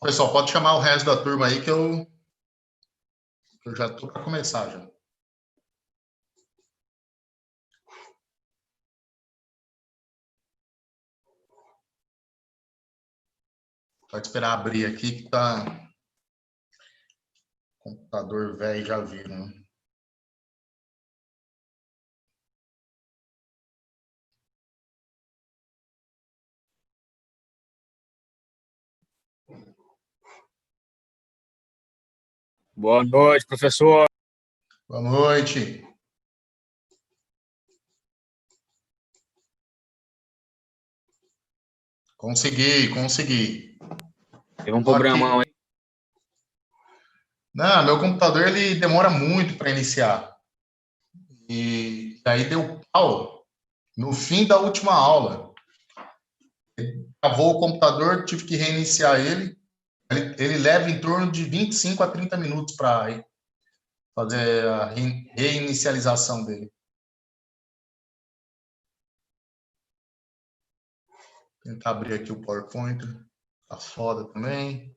Pessoal, pode chamar o resto da turma aí que eu já estou para começar já. Pode esperar abrir aqui que tá computador velho, já viram, né? Boa noite, professor. Boa noite. Consegui. Teve um problemão aí. Não, meu computador ele demora muito para iniciar. E aí deu pau no fim da última aula. Travou o computador, tive que reiniciar ele. Ele leva em torno de 25 a 30 minutos para fazer a reinicialização dele. Vou tentar abrir aqui o PowerPoint. Tá foda também.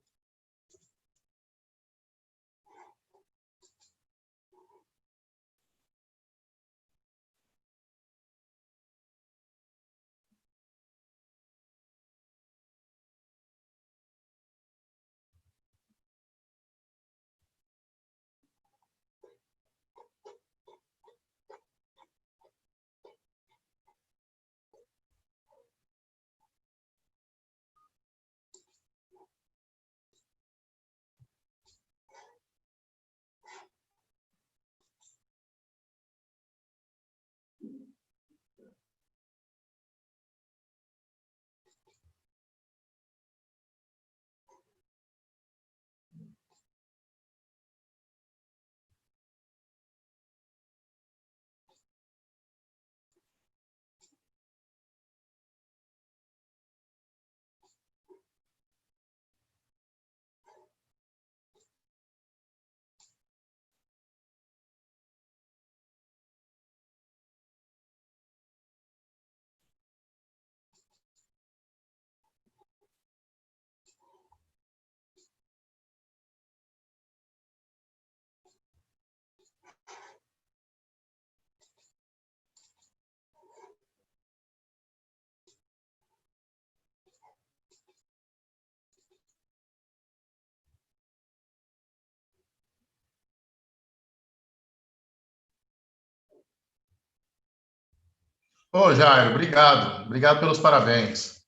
Ô, Jairo, obrigado. Obrigado pelos parabéns.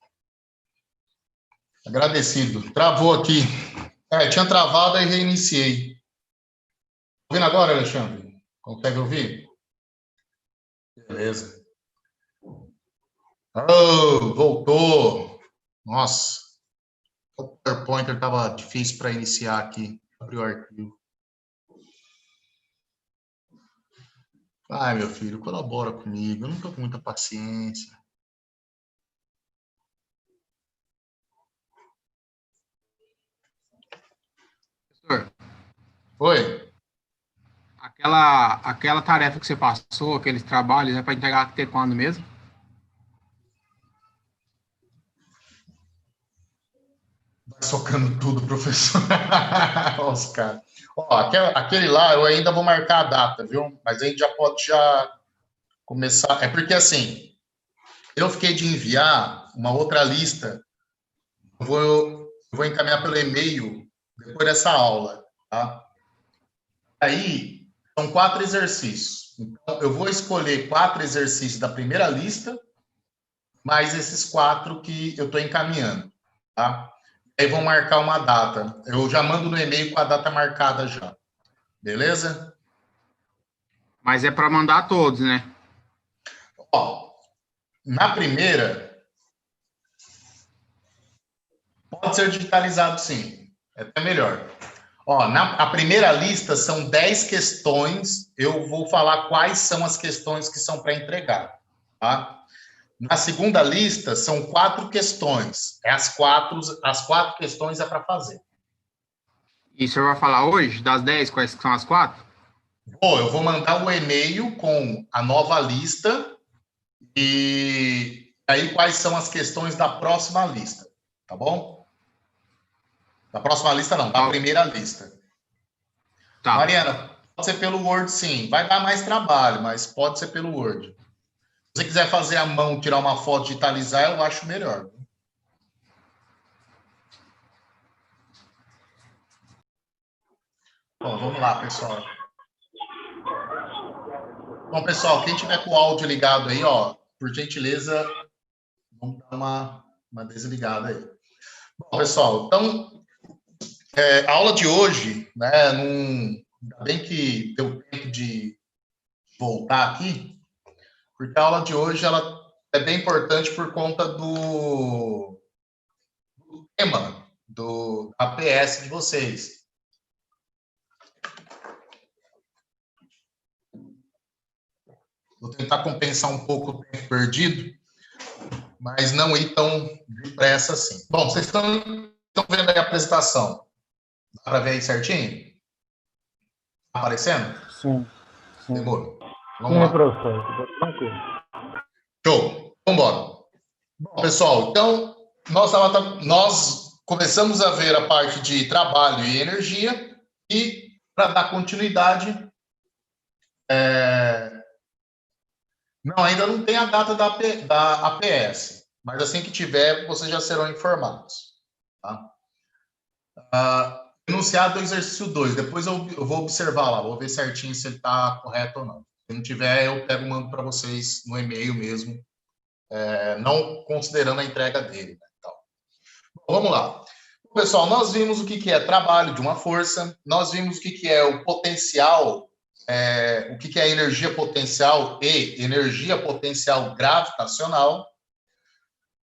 Agradecido. Travou aqui. Tinha travado e reiniciei. Tá ouvindo agora, Alexandre? Consegue ouvir? Beleza. Oh, voltou. Nossa. O PowerPoint estava difícil para iniciar aqui. Abrir o arquivo. Ai, meu filho, colabora comigo. Eu não estou com muita paciência. Professor, Oi? aquela tarefa que você passou, aqueles trabalhos, é para entregar até quando mesmo? Vai socando tudo, professor. Os caras. Ó, aquele lá eu ainda vou marcar a data, viu? Mas a gente já pode começar. É porque assim, eu fiquei de enviar uma outra lista. Eu vou encaminhar pelo e-mail depois dessa aula, tá? Aí são 4 exercícios. Então, eu vou escolher 4 exercícios da primeira lista, mais esses 4 que eu estou encaminhando, tá? Aí vão marcar uma data. Eu já mando no e-mail com a data marcada já. Beleza? Mas é para mandar todos, né? Ó, na primeira, pode ser digitalizado sim. É até melhor. Ó, a primeira lista são 10 questões. Eu vou falar quais são as questões que são para entregar, tá? Na segunda lista, são 4 questões. As quatro questões é para fazer. E o senhor vai falar hoje, das 10, quais são as 4? Eu vou mandar um e-mail com a nova lista e aí quais são as questões da próxima lista, tá bom? Da próxima lista, não, da primeira lista. Tá. Mariana, pode ser pelo Word, sim. Vai dar mais trabalho, mas pode ser pelo Word. Se você quiser fazer à mão, tirar uma foto, digitalizar, eu acho melhor. Bom, vamos lá, pessoal. Bom, pessoal, quem tiver com o áudio ligado aí, ó, por gentileza, vamos dar uma desligada aí. Bom, pessoal, então, a aula de hoje, né, ainda bem que deu tempo de voltar aqui, porque a aula de hoje ela é bem importante por conta do tema do APS de vocês. Vou tentar compensar um pouco o tempo perdido, mas não ir tão depressa assim. Bom, vocês estão vendo aí a apresentação? Dá para ver aí certinho? Tá aparecendo? Sim. Demorou. Vamos lá. Professor, tranquilo. Show. Vamos embora. Bom, pessoal, então, nós começamos a ver a parte de trabalho e energia e, para dar continuidade, não, ainda não tem a data da APS, mas assim que tiver, vocês já serão informados. Tá? Enunciado do exercício 2, depois eu vou observar lá, vou ver certinho se ele está correto ou não. Se não tiver, eu pego e mando para vocês no e-mail mesmo, não considerando a entrega dele. Né, então. Bom, vamos lá. Pessoal, nós vimos o que é trabalho de uma força, nós vimos o que é o potencial, o que é a energia potencial e energia potencial gravitacional.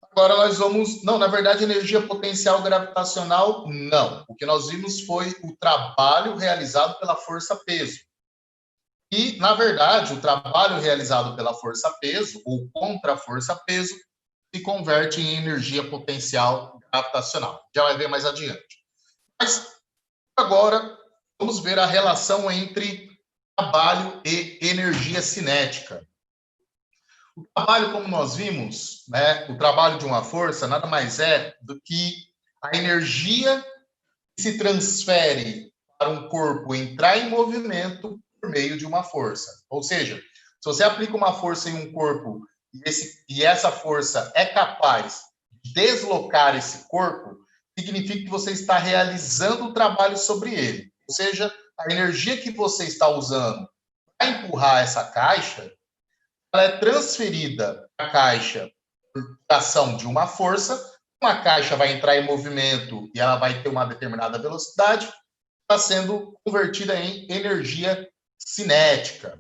Agora nós vamos... Não, na verdade, energia potencial gravitacional, não. O que nós vimos foi o trabalho realizado pela força-peso. E, na verdade, o trabalho realizado pela força-peso, ou contra a força-peso, se converte em energia potencial gravitacional. Já vai ver mais adiante. Mas, agora, vamos ver a relação entre trabalho e energia cinética. O trabalho, como nós vimos, né, o trabalho de uma força nada mais é do que a energia que se transfere para um corpo entrar em movimento por meio de uma força. Ou seja, se você aplica uma força em um corpo e essa força é capaz de deslocar esse corpo, significa que você está realizando o trabalho sobre ele. Ou seja, a energia que você está usando para empurrar essa caixa, ela é transferida para a caixa por ação de uma força. Uma caixa vai entrar em movimento e ela vai ter uma determinada velocidade, está sendo convertida em energia cinética.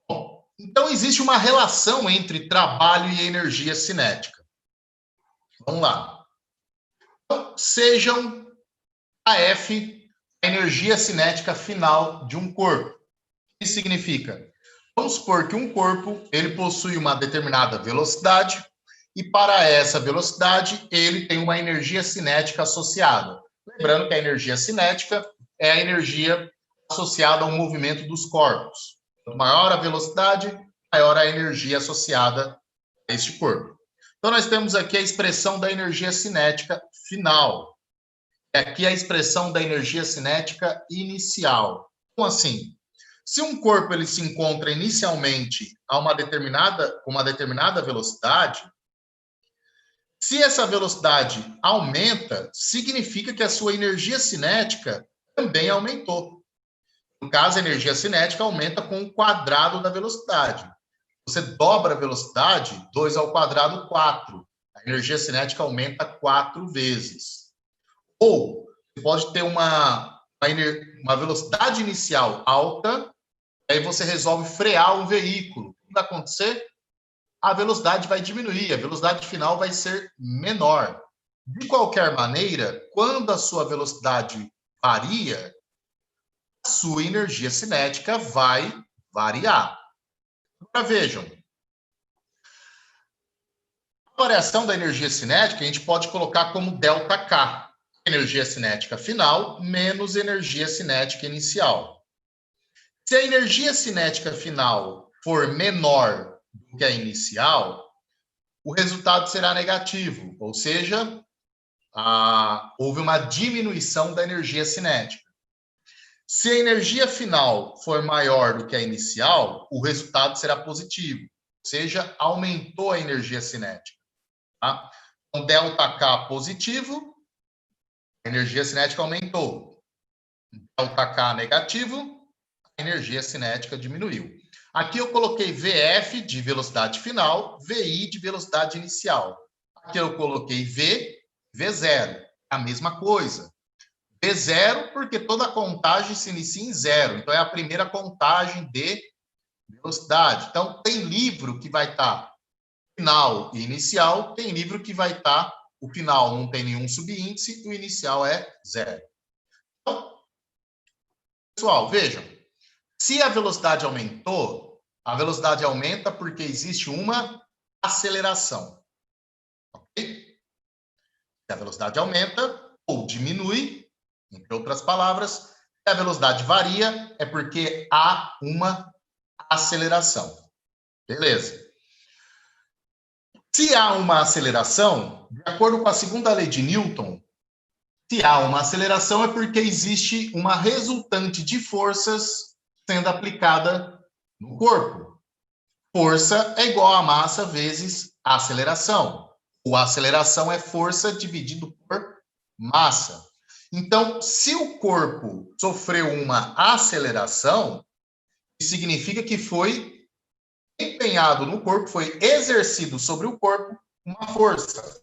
Bom, então, existe uma relação entre trabalho e energia cinética. Vamos lá. Então, sejam a F a energia cinética final de um corpo. O que significa? Vamos supor que um corpo ele possui uma determinada velocidade e para essa velocidade ele tem uma energia cinética associada. Lembrando que a energia cinética é a energia associada ao movimento dos corpos. Quanto maior a velocidade, maior a energia associada a este corpo. Então, nós temos aqui a expressão da energia cinética final. Aqui a expressão da energia cinética inicial. Como assim? Se um corpo ele se encontra inicialmente com uma determinada velocidade, se essa velocidade aumenta, significa que a sua energia cinética também aumentou. No caso, a energia cinética aumenta com o quadrado da velocidade. Você dobra a velocidade, 2 ao quadrado, 4. A energia cinética aumenta 4 vezes. Ou você pode ter uma velocidade inicial alta, aí você resolve frear um veículo. O que vai acontecer? A velocidade vai diminuir, a velocidade final vai ser menor. De qualquer maneira, quando a sua velocidade varia, a sua energia cinética vai variar. Agora vejam, a variação da energia cinética a gente pode colocar como ΔK, energia cinética final menos energia cinética inicial. Se a energia cinética final for menor do que a inicial, o resultado será negativo, ou seja, houve uma diminuição da energia cinética. Se a energia final for maior do que a inicial, o resultado será positivo, ou seja, aumentou a energia cinética. Tá? Então, ΔK positivo, a energia cinética aumentou. ΔK negativo, a energia cinética diminuiu. Aqui eu coloquei VF de velocidade final, VI de velocidade inicial. Aqui eu coloquei V0, a mesma coisa. V0 porque toda contagem se inicia em zero, então é a primeira contagem de velocidade. Então, tem livro que vai estar final e inicial, tem livro que vai estar, o final não tem nenhum subíndice, o inicial é zero. Então, pessoal, vejam, se a velocidade aumentou, a velocidade aumenta porque existe uma aceleração. Ok? Se a velocidade aumenta ou diminui, entre outras palavras, se a velocidade varia, é porque há uma aceleração. Beleza. Se há uma aceleração, de acordo com a segunda lei de Newton, se há uma aceleração é porque existe uma resultante de forças sendo aplicada no corpo. Força é igual a massa vezes a aceleração. A aceleração é força dividido por massa. Então, se o corpo sofreu uma aceleração, significa que foi empenhado no corpo, foi exercido sobre o corpo uma força.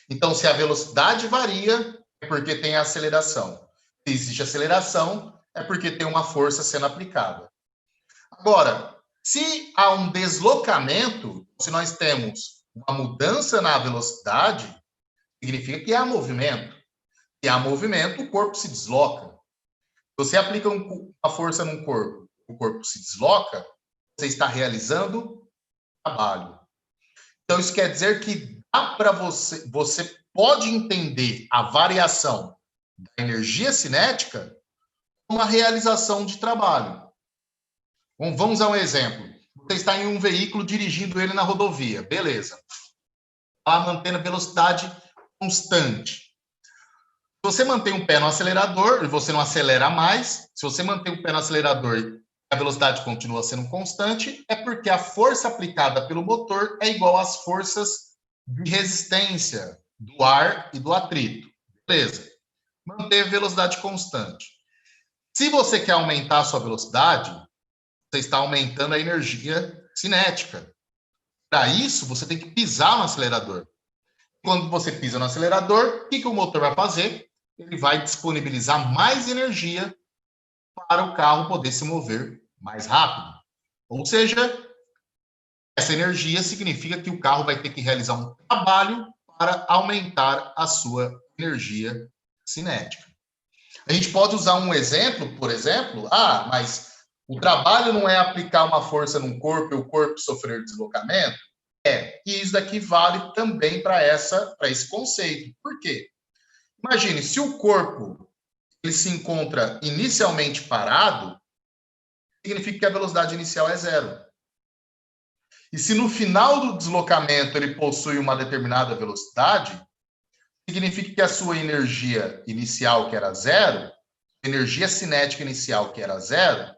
Então, se a velocidade varia, é porque tem aceleração. Se existe aceleração, é porque tem uma força sendo aplicada. Agora, se há um deslocamento, se nós temos uma mudança na velocidade, significa que há movimento. Se há movimento, o corpo se desloca. Se você aplica uma força num corpo, o corpo se desloca, você está realizando trabalho. Então, isso quer dizer que dá para você pode entender a variação da energia cinética como uma realização de trabalho. Bom, vamos a um exemplo. Você está em um veículo dirigindo ele na rodovia, beleza. Está mantendo a velocidade constante. Se você mantém um pé no acelerador e você não acelera mais, se você mantém o pé no acelerador e a velocidade continua sendo constante, é porque a força aplicada pelo motor é igual às forças de resistência do ar e do atrito. Beleza. Manter a velocidade constante. Se você quer aumentar a sua velocidade, você está aumentando a energia cinética. Para isso, você tem que pisar no acelerador. Quando você pisa no acelerador, o que o motor vai fazer? Ele vai disponibilizar mais energia para o carro poder se mover mais rápido. Ou seja, essa energia significa que o carro vai ter que realizar um trabalho para aumentar a sua energia cinética. A gente pode usar um exemplo, por exemplo, mas o trabalho não é aplicar uma força num corpo e o corpo sofrer deslocamento? E isso daqui vale também para esse conceito. Por quê? Imagine, se o corpo ele se encontra inicialmente parado, significa que a velocidade inicial é zero. E se no final do deslocamento ele possui uma determinada velocidade, significa que a sua energia inicial, que era zero, energia cinética inicial, que era zero,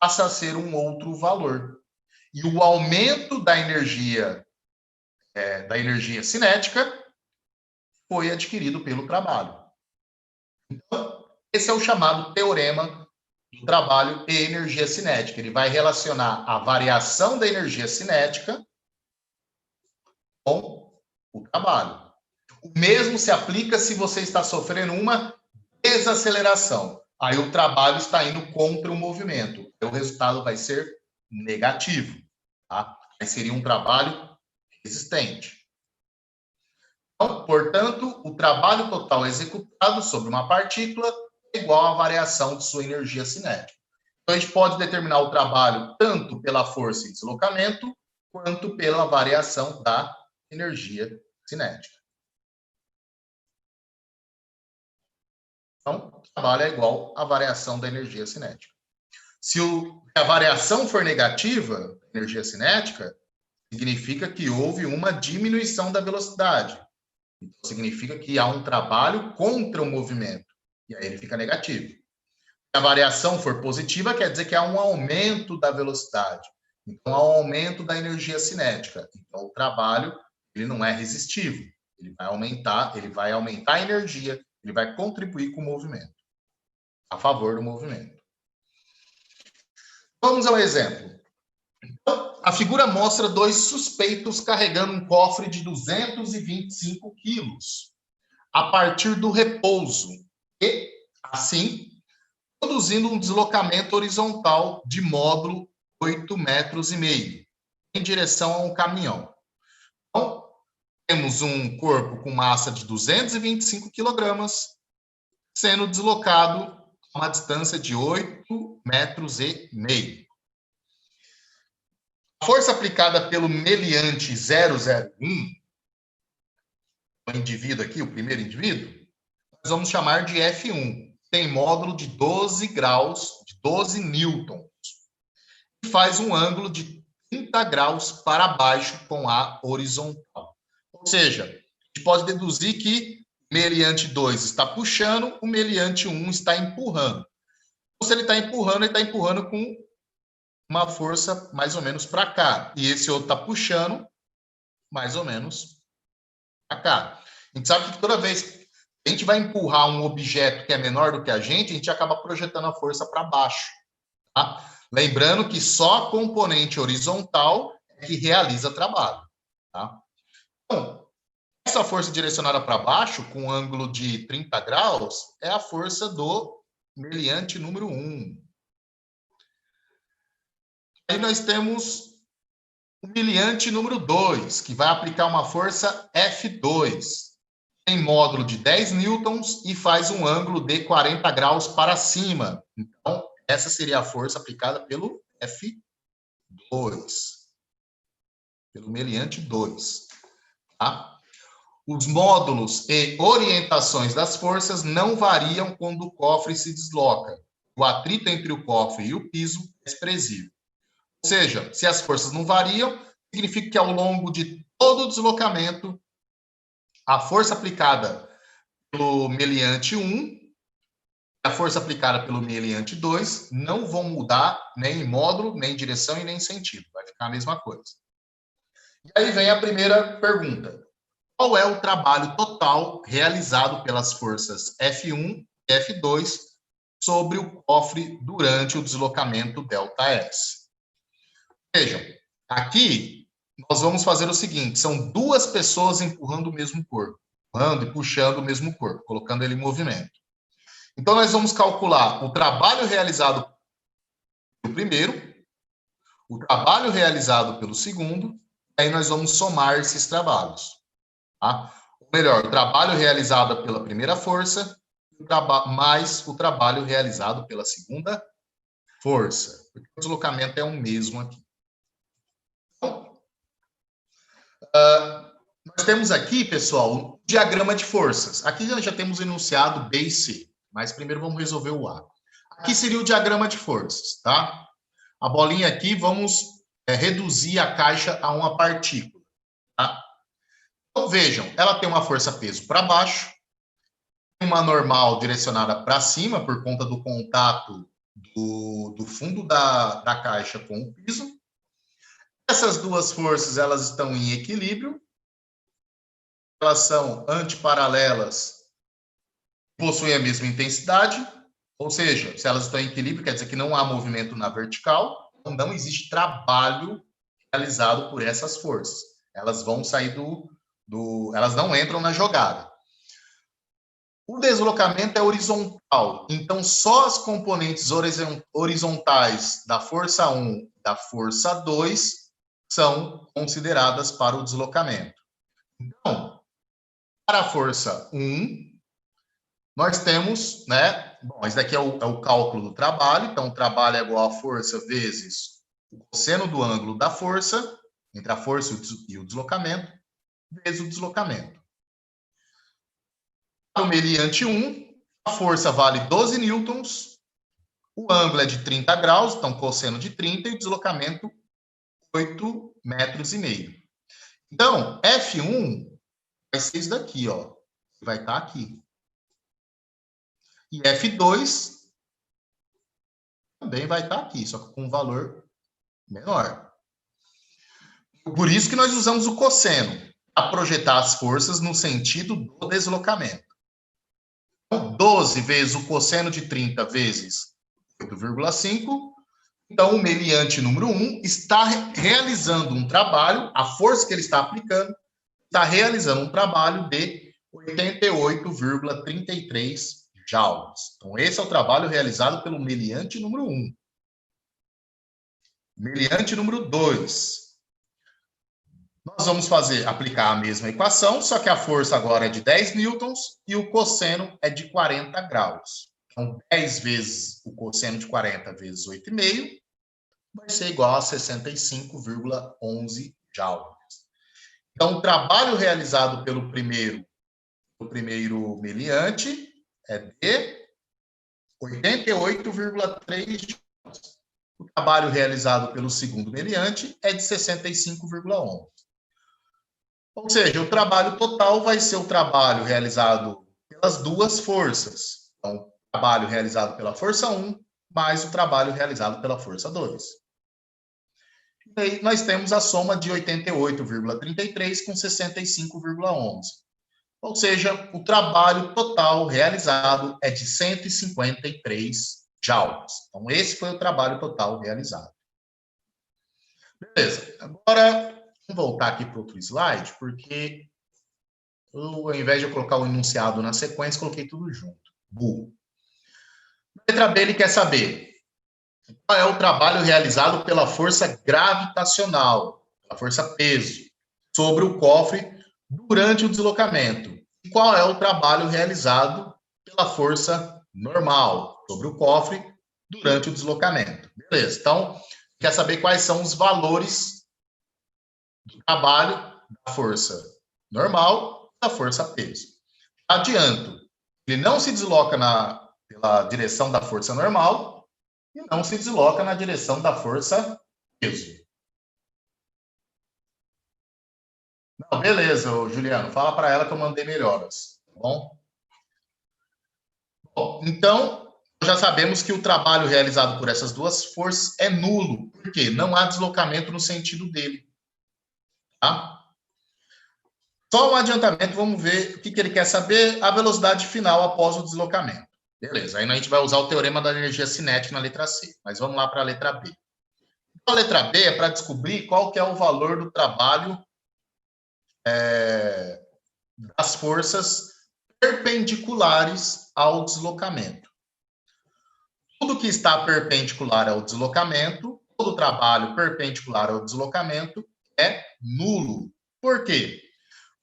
passa a ser um outro valor. E o aumento da energia cinética foi adquirido pelo trabalho. Então, esse é o chamado teorema do trabalho e energia cinética. Ele vai relacionar a variação da energia cinética com o trabalho. O mesmo se aplica se você está sofrendo uma desaceleração. Aí o trabalho está indo contra o movimento. Então, o resultado vai ser negativo. Tá? Aí seria um trabalho resistente. Então, portanto, o trabalho total executado sobre uma partícula é igual à variação de sua energia cinética. Então, a gente pode determinar o trabalho tanto pela força e deslocamento, quanto pela variação da energia cinética. Então, o trabalho é igual à variação da energia cinética. Se a variação for negativa, energia cinética, significa que houve uma diminuição da velocidade. Então, significa que há um trabalho contra o movimento. E aí ele fica negativo. Se a variação for positiva, quer dizer que há um aumento da velocidade. Então, há um aumento da energia cinética. Então, o trabalho ele não é resistivo. Ele vai aumentar a energia, ele vai contribuir com o movimento, a favor do movimento. Vamos ao exemplo. Então, a figura mostra dois suspeitos carregando um cofre de 225 quilos a partir do repouso e, assim, produzindo um deslocamento horizontal de módulo 8,5 metros em direção a um caminhão. Então, temos um corpo com massa de 225 quilogramas sendo deslocado a uma distância de 8,5 metros. A força aplicada pelo meliante 001, o indivíduo aqui, o primeiro indivíduo, nós vamos chamar de F1. Tem módulo de 12 graus, de 12 newtons, e faz um ângulo de 30 graus para baixo com a horizontal. Ou seja, a gente pode deduzir que o meliante 2 está puxando, o meliante 1 está empurrando. Então, se ele está empurrando com uma força mais ou menos para cá. E esse outro está puxando mais ou menos para cá. A gente sabe que toda vez que a gente vai empurrar um objeto que é menor do que a gente acaba projetando a força para baixo. Tá? Lembrando que só a componente horizontal é que realiza trabalho. Tá? Então, essa força direcionada para baixo, com um ângulo de 30 graus, é a força do meliante número 1. Aí nós temos o meliante número 2, que vai aplicar uma força F2. Tem módulo de 10 newtons e faz um ângulo de 40 graus para cima. Então, essa seria a força aplicada pelo F2, pelo meliante 2. Tá? Os módulos e orientações das forças não variam quando o cofre se desloca. O atrito entre o cofre e o piso é expressivo. Ou seja, se as forças não variam, significa que ao longo de todo o deslocamento, a força aplicada pelo meliante 1 e a força aplicada pelo meliante 2 não vão mudar nem em módulo, nem em direção e nem em sentido. Vai ficar a mesma coisa. E aí vem a primeira pergunta. Qual é o trabalho total realizado pelas forças F1 e F2 sobre o cofre durante o deslocamento ΔS? Vejam, aqui nós vamos fazer o seguinte, são duas pessoas empurrando o mesmo corpo, empurrando e puxando o mesmo corpo, colocando ele em movimento. Então, nós vamos calcular o trabalho realizado pelo primeiro, o trabalho realizado pelo segundo, e aí nós vamos somar esses trabalhos. Tá? Ou melhor, o trabalho realizado pela primeira força, mais o trabalho realizado pela segunda força, porque o deslocamento é o mesmo aqui. Nós temos aqui, pessoal, um diagrama de forças. Aqui nós já temos o enunciado B e C, mas primeiro vamos resolver o A. Aqui seria o diagrama de forças, tá? A bolinha aqui, vamos reduzir a caixa a uma partícula, tá? Então, vejam, ela tem uma força-peso para baixo, uma normal direcionada para cima, por conta do contato do fundo da caixa com o piso. Essas duas forças, elas estão em equilíbrio, elas são antiparalelas, possuem a mesma intensidade, ou seja, se elas estão em equilíbrio, quer dizer que não há movimento na vertical, então não existe trabalho realizado por essas forças. Elas vão sair elas não entram na jogada. O deslocamento é horizontal, então só as componentes horizontais da força 1 e da força 2 são consideradas para o deslocamento. Então, para a força 1, nós temos, né? Bom, esse daqui é o cálculo do trabalho, então o trabalho é igual a força vezes o cosseno do ângulo da força, entre a força e o deslocamento, vezes o deslocamento. Para o meliante 1, a força vale 12 newtons, o ângulo é de 30 graus, então cosseno de 30, e o deslocamento 8,5 metros. Então, F1 vai ser isso daqui, ó. Vai estar aqui. E F2 também vai estar aqui, só que com um valor menor. Por isso que nós usamos o cosseno, para projetar as forças no sentido do deslocamento. Então, 12 vezes o cosseno de 30 vezes 8,5. Então, o meliante número 1 está realizando um trabalho, a força que ele está aplicando, está realizando um trabalho de 88,33 joules. Então, esse é o trabalho realizado pelo meliante número 1. Meliante número 2. Nós vamos aplicar a mesma equação, só que a força agora é de 10 newtons e o cosseno é de 40 graus. Então, 10 vezes o cosseno de 40 vezes 8,5 vai ser igual a 65,11 joules. Então, o trabalho realizado pelo primeiro meliante é de 88,3 joules. O trabalho realizado pelo segundo meliante é de 65,11. Ou seja, o trabalho total vai ser o trabalho realizado pelas duas forças. Então, o trabalho realizado pela força 1 mais o trabalho realizado pela força 2. E aí nós temos a soma de 88,33 com 65,11. Ou seja, o trabalho total realizado é de 153 joules. Então, esse foi o trabalho total realizado. Beleza. Agora, vamos voltar aqui para outro slide, porque eu, ao invés de eu colocar o enunciado na sequência, coloquei tudo junto. Burro. Na letra B, ele quer saber qual é o trabalho realizado pela força gravitacional, a força peso, sobre o cofre durante o deslocamento. E qual é o trabalho realizado pela força normal, sobre o cofre durante o deslocamento. Beleza, então, quer saber quais são os valores do trabalho da força normal e da força peso. Adianto, ele não se desloca pela direção da força normal e não se desloca na direção da força peso. Não, beleza, Juliano, fala para ela que eu mandei melhoras, tá bom? Bom, então, já sabemos que o trabalho realizado por essas duas forças é nulo, porque não há deslocamento no sentido dele. Tá? Só um adiantamento, vamos ver o que ele quer saber, a velocidade final após o deslocamento. Beleza, aí a gente vai usar o teorema da energia cinética na letra C, mas vamos lá para a letra B. A letra B é para descobrir qual que é o valor do trabalho das forças perpendiculares ao deslocamento. Tudo que está perpendicular ao deslocamento, todo trabalho perpendicular ao deslocamento é nulo. Por quê?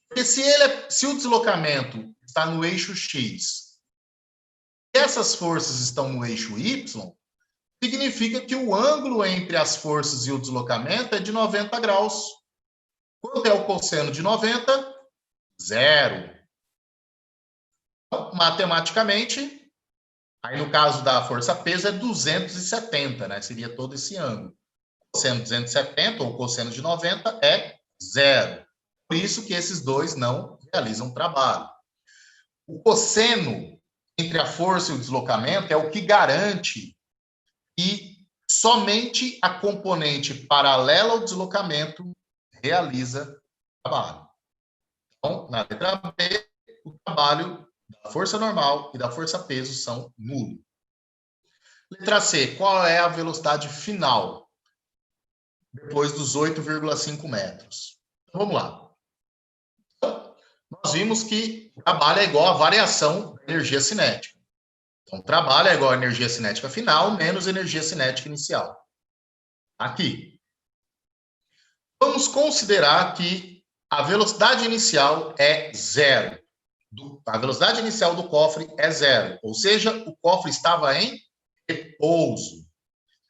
Porque se o deslocamento está no eixo X e essas forças estão no eixo Y, significa que o ângulo entre as forças e o deslocamento é de 90 graus. Quanto é o cosseno de 90? 0. Então, matematicamente, aí no caso da força peso é 270, né? Seria todo esse ângulo. Cosseno de 270 ou cosseno de 90 é 0. Por isso que esses dois não realizam trabalho. O cosseno entre a força e o deslocamento é o que garante que somente a componente paralela ao deslocamento realiza trabalho. Então, na letra B, o trabalho da força normal e da força peso são nulos. Letra C, qual é a velocidade final depois dos 8,5 metros? Então, vamos lá. Nós vimos que trabalho é igual a variação da energia cinética. Então, trabalho é igual a energia cinética final menos energia cinética inicial. Aqui. Vamos considerar que a velocidade inicial é 0. A velocidade inicial do cofre é 0. Ou seja, o cofre estava em repouso.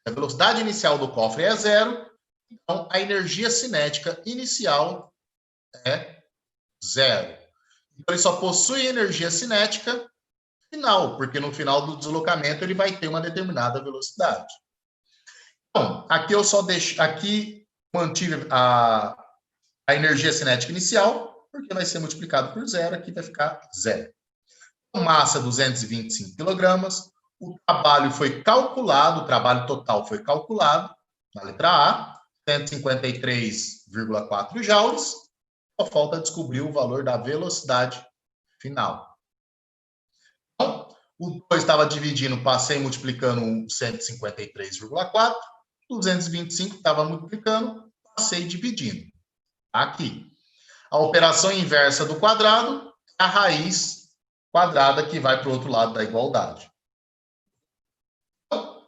A velocidade inicial do cofre é 0. Então, a energia cinética inicial é 0. Então, ele só possui energia cinética final, porque no final do deslocamento ele vai ter uma determinada velocidade. Então, aqui eu só deixo, aqui mantive a energia cinética inicial porque vai ser multiplicado por zero, aqui vai ficar zero. Massa 225 quilogramas, o trabalho foi calculado, o trabalho total foi calculado, na letra A, 153,4 joules, só falta descobrir o valor da velocidade final. Então, o 2 estava dividindo, passei multiplicando 153,4, 225 estava multiplicando, passei dividindo. Aqui. A operação inversa do quadrado é a raiz quadrada que vai para o outro lado da igualdade. Então,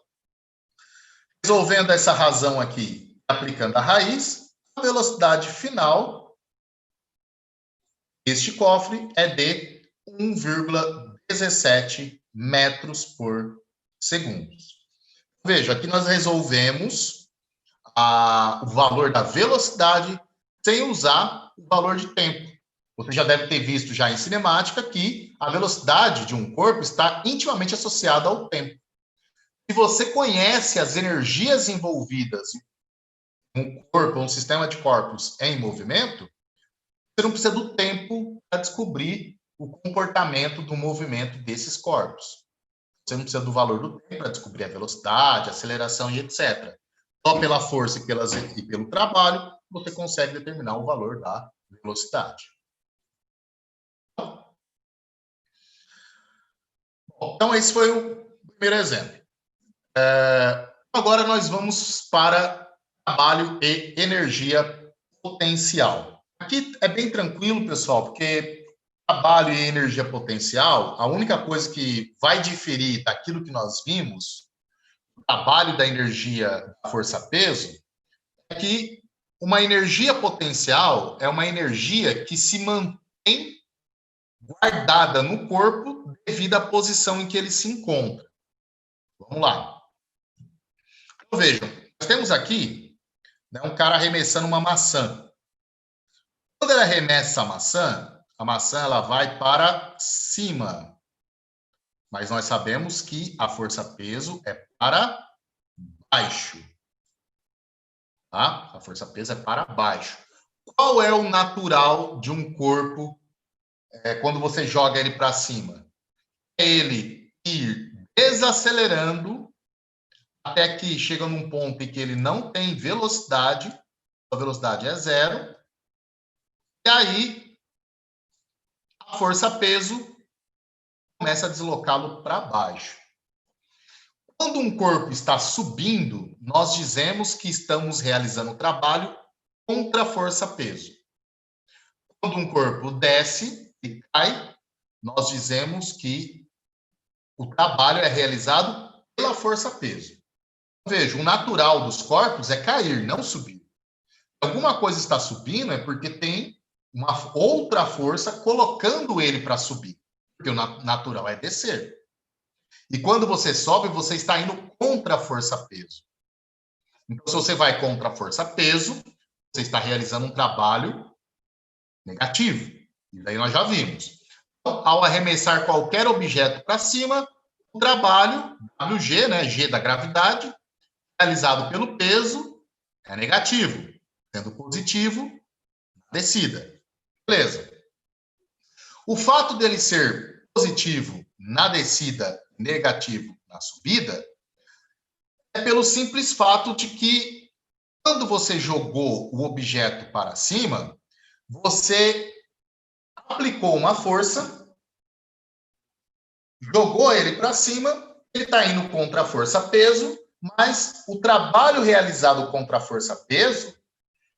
resolvendo essa razão aqui, aplicando a raiz, a velocidade final deste cofre é de 1,17 metros por segundo. Veja, aqui nós resolvemos o valor da velocidade sem usar o valor de tempo. Você já deve ter visto já em cinemática que a velocidade de um corpo está intimamente associada ao tempo. Se você conhece as energias envolvidas em um corpo, um sistema de corpos em movimento, você não precisa do tempo para descobrir o comportamento do movimento desses corpos. Você não precisa do valor do tempo para descobrir a velocidade, a aceleração e etc. Só pela força e pelo trabalho, você consegue determinar o valor da velocidade. Então, esse foi o primeiro exemplo. Agora nós vamos para trabalho e energia potencial. Aqui é bem tranquilo, pessoal, porque trabalho e energia potencial, a única coisa que vai diferir daquilo que nós vimos, o trabalho da energia da força-peso, é que uma energia potencial é uma energia que se mantém guardada no corpo devido à posição em que ele se encontra. Vamos lá. Então, vejam, nós temos aqui, né, um cara arremessando uma maçã. Quando ele arremessa a maçã ela vai para cima. Mas nós sabemos que a força-peso é para baixo. Tá? A força-peso é para baixo. Qual é o natural de um corpo quando você joga ele para cima? É ele ir desacelerando até que chega num ponto em que ele não tem velocidade, a velocidade é zero, e aí a força-peso começa a deslocá-lo para baixo. Quando um corpo está subindo, nós dizemos que estamos realizando o trabalho contra a força-peso. Quando um corpo desce e cai, nós dizemos que o trabalho é realizado pela força-peso. Veja, o natural dos corpos é cair, não subir. Se alguma coisa está subindo é porque tem uma outra força colocando ele para subir. Porque o natural é descer. E quando você sobe, você está indo contra a força-peso. Então, se você vai contra a força-peso, você está realizando um trabalho negativo. E daí nós já vimos. Então, ao arremessar qualquer objeto para cima, o trabalho, WG, né, G da gravidade, realizado pelo peso, é negativo. Sendo positivo, descida. Beleza. O fato dele ser positivo na descida, negativo na subida, é pelo simples fato de que quando você jogou o objeto para cima, você aplicou uma força, jogou ele para cima, ele está indo contra a força-peso, mas o trabalho realizado contra a força-peso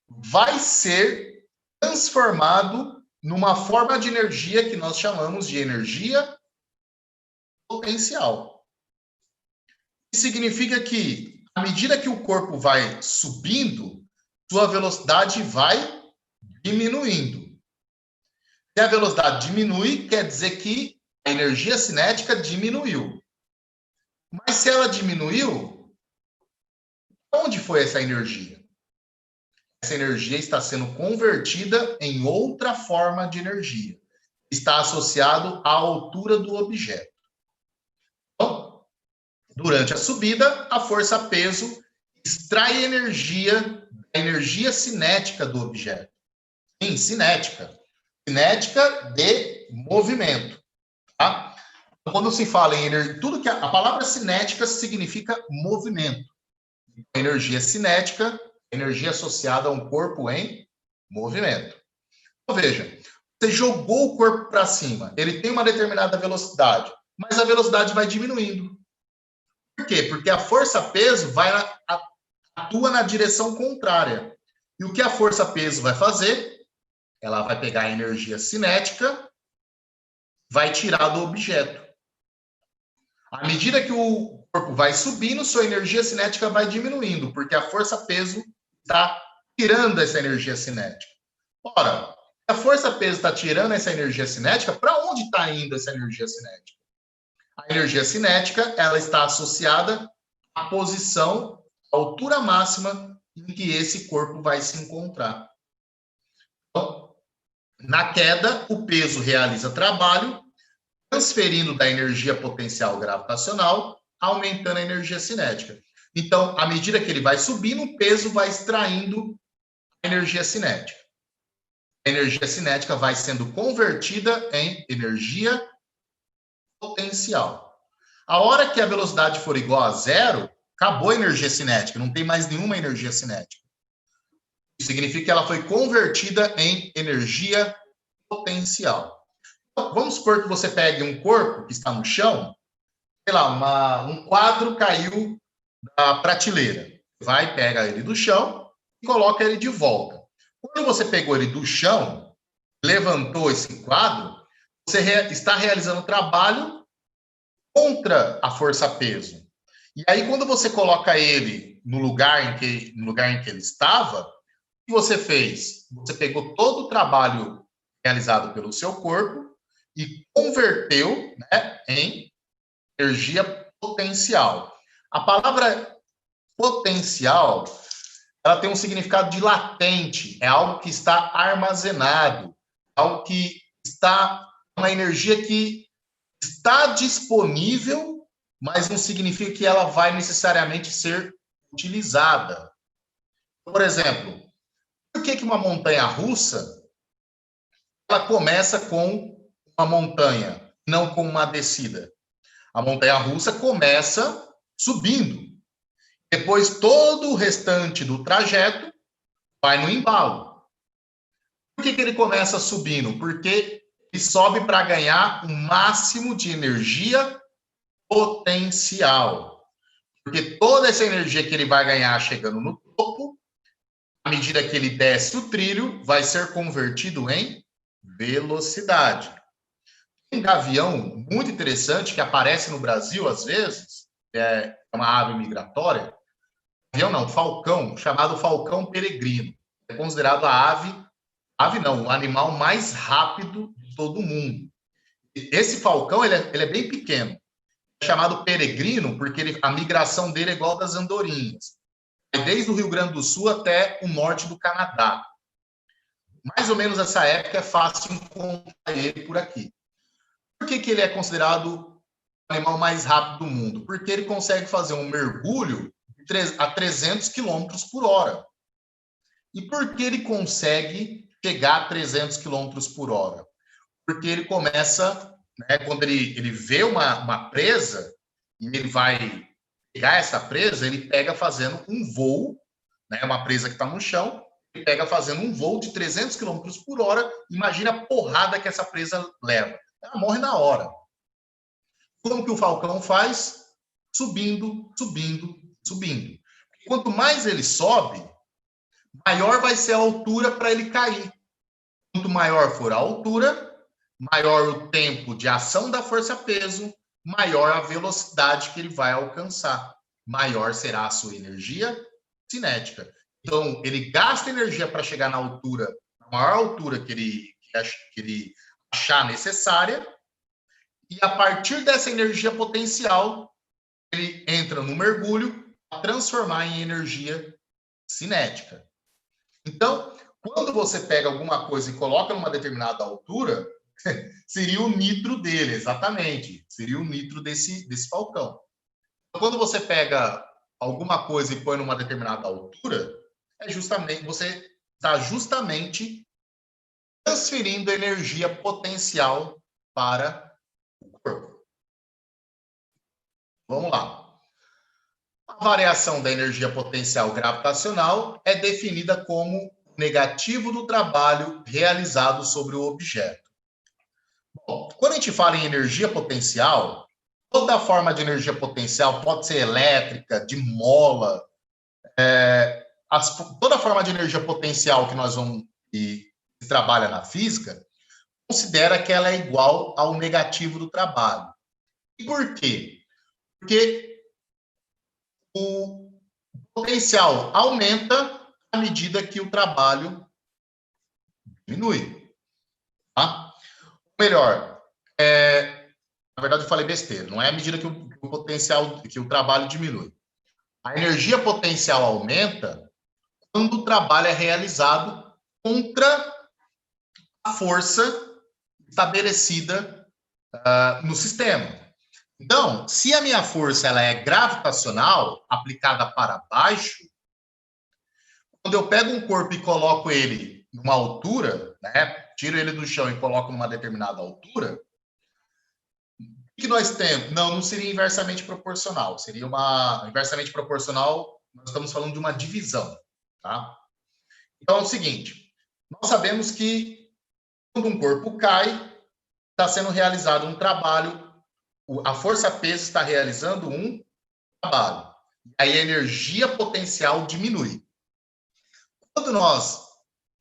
vai ser transformado numa forma de energia que nós chamamos de energia potencial. Isso significa que, à medida que o corpo vai subindo, sua velocidade vai diminuindo. Se a velocidade diminui, quer dizer que a energia cinética diminuiu. Mas se ela diminuiu, onde foi essa energia? Essa energia está sendo convertida em outra forma de energia. Está associado à altura do objeto. Então, durante a subida, a força-peso extrai energia da energia cinética do objeto. Sim, cinética. cinética de movimento, tá? Quando se fala em energia, tudo que a palavra cinética significa movimento. Energia cinética, energia associada a um corpo em movimento. Então, veja, você jogou o corpo para cima, ele tem uma determinada velocidade, mas a velocidade vai diminuindo. Por quê? Porque a força-peso atua na direção contrária. E o que a força-peso vai fazer? Ela vai pegar a energia cinética, vai tirar do objeto. À medida que o corpo vai subindo, sua energia cinética vai diminuindo, porque a força-peso está tirando essa energia cinética. Ora, a força-peso está tirando essa energia cinética, para onde está indo essa energia cinética? A energia cinética, ela está associada à posição, à altura máxima em que esse corpo vai se encontrar. Então, na queda, o peso realiza trabalho, transferindo da energia potencial gravitacional, aumentando a energia cinética. Então, à medida que ele vai subindo, o peso vai extraindo a energia cinética. A energia cinética vai sendo convertida em energia potencial. A hora que a velocidade for igual a zero, acabou a energia cinética, não tem mais nenhuma energia cinética. Isso significa que ela foi convertida em energia potencial. Então, vamos supor que você pegue um corpo que está no chão, sei lá, um quadro caiu da prateleira. Vai, pega ele do chão e coloca ele de volta. Quando você pegou ele do chão, levantou esse quadro, você está realizando trabalho contra a força-peso. E aí, quando você coloca ele no lugar em que ele estava, o que você fez? Você pegou todo o trabalho realizado pelo seu corpo e converteu, né, em energia potencial. A palavra potencial, ela tem um significado de latente, é algo que está armazenado, algo que está, uma energia que está disponível, mas não significa que ela vai necessariamente ser utilizada. Por exemplo, por que uma montanha-russa ela começa com uma montanha, não com uma descida? A montanha-russa começa subindo. Depois, todo o restante do trajeto vai no embalo. Por que ele começa subindo? Porque ele sobe para ganhar o máximo de energia potencial. Porque toda essa energia que ele vai ganhar chegando no topo, à medida que ele desce o trilho, vai ser convertido em velocidade. Tem um gavião muito interessante que aparece no Brasil às vezes, é uma ave migratória, avião não, falcão, chamado falcão peregrino. É considerado o animal mais rápido de todo o mundo. Esse falcão, ele é bem pequeno. É chamado peregrino porque a migração dele é igual das andorinhas. É desde o Rio Grande do Sul até o norte do Canadá. Mais ou menos nessa época é fácil encontrar ele por aqui. Por que ele é considerado o animal mais rápido do mundo? Porque ele consegue fazer um mergulho a 300 km por hora. E por que ele consegue chegar a 300 km por hora? Porque ele começa, né, quando ele vê uma presa, e ele vai pegar essa presa, ele pega fazendo um voo, né, uma presa que está no chão, ele pega fazendo um voo de 300 km por hora, imagina a porrada que essa presa leva. Ela morre na hora. Como que o falcão faz? Subindo, subindo, subindo. Quanto mais ele sobe, maior vai ser a altura para ele cair. Quanto maior for a altura, maior o tempo de ação da força-peso, maior a velocidade que ele vai alcançar. Maior será a sua energia cinética. Então, ele gasta energia para chegar na altura, na maior altura que ele achar necessária, e a partir dessa energia potencial, ele entra no mergulho para transformar em energia cinética. Então, quando você pega alguma coisa e coloca numa determinada altura, seria o nitro dele, exatamente. Seria o nitro desse falcão. Quando você pega alguma coisa e põe numa determinada altura, você está justamente transferindo energia potencial para o corpo. Vamos lá. A variação da energia potencial gravitacional é definida como negativo do trabalho realizado sobre o objeto. Bom, quando a gente fala em energia potencial, toda forma de energia potencial pode ser elétrica, de mola, toda forma de energia potencial que nós vamos e trabalha na física, considera que ela é igual ao negativo do trabalho. E por quê? Porque o potencial aumenta à medida que o trabalho diminui. Tá? Melhor, na verdade eu falei besteira, não é à medida que o potencial, que o trabalho diminui. A energia potencial aumenta quando o trabalho é realizado contra a força estabelecida no sistema. Então, se a minha força ela é gravitacional, aplicada para baixo, quando eu pego um corpo e coloco ele numa altura, né, tiro ele do chão e coloco numa determinada altura, o que nós temos? Não seria inversamente proporcional. Seria inversamente proporcional, nós estamos falando de uma divisão. Tá? Então é o seguinte, nós sabemos que quando um corpo cai, está sendo realizado um trabalho, a força-peso está realizando um trabalho. Aí a energia potencial diminui. Quando nós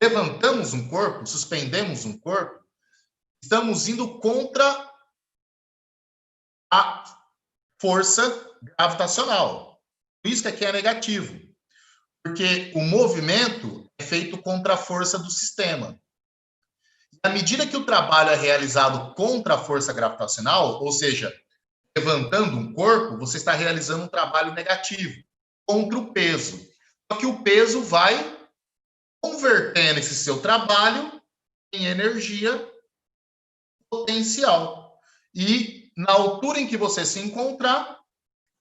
levantamos um corpo, suspendemos um corpo, estamos indo contra a força gravitacional. Por isso que aqui é negativo. Porque o movimento é feito contra a força do sistema. À medida que o trabalho é realizado contra a força gravitacional, ou seja, levantando um corpo, você está realizando um trabalho negativo, contra o peso. Só que o peso vai convertendo esse seu trabalho em energia potencial. E na altura em que você se encontrar,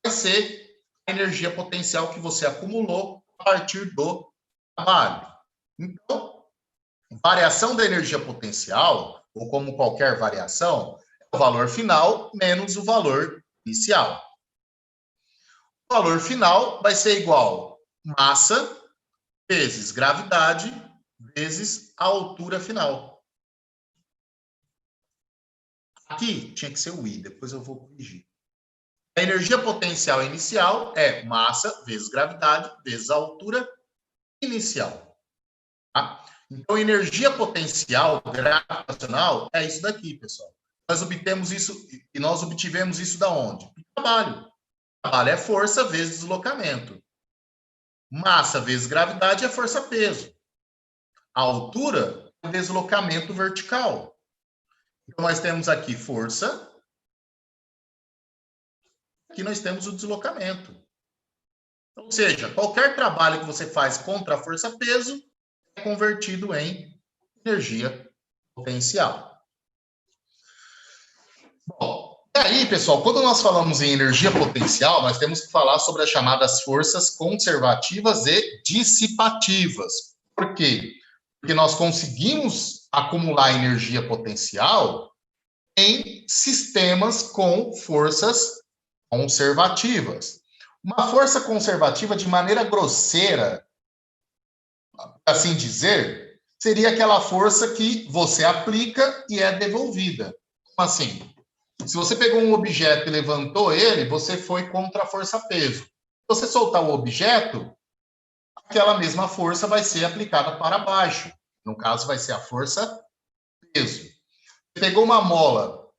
vai ser a energia potencial que você acumulou a partir do trabalho. Então, variação da energia potencial, ou como qualquer variação, é o valor final menos o valor inicial. O valor final vai ser igual massa vezes gravidade vezes a altura final. Aqui tinha que ser o I, depois eu vou corrigir. A energia potencial inicial é massa vezes gravidade vezes a altura inicial. Tá? Então, energia potencial gravitacional é isso daqui, pessoal. Nós obtemos isso, e nós obtivemos isso da onde? Do trabalho. O trabalho é força vezes deslocamento. Massa vezes gravidade é força-peso. A altura é o deslocamento vertical. Então, nós temos aqui força. Aqui nós temos o deslocamento. Ou seja, qualquer trabalho que você faz contra a força-peso é convertido em energia potencial. Bom, e aí, pessoal, quando nós falamos em energia potencial, nós temos que falar sobre as chamadas forças conservativas e dissipativas. Por quê? Porque nós conseguimos acumular energia potencial em sistemas com forças conservativas. Uma força conservativa, de maneira grosseira, assim dizer, seria aquela força que você aplica e é devolvida. Como assim? Se você pegou um objeto e levantou ele, você foi contra a força-peso. Se você soltar o objeto, aquela mesma força vai ser aplicada para baixo. No caso, vai ser a força-peso. Você pegou uma mola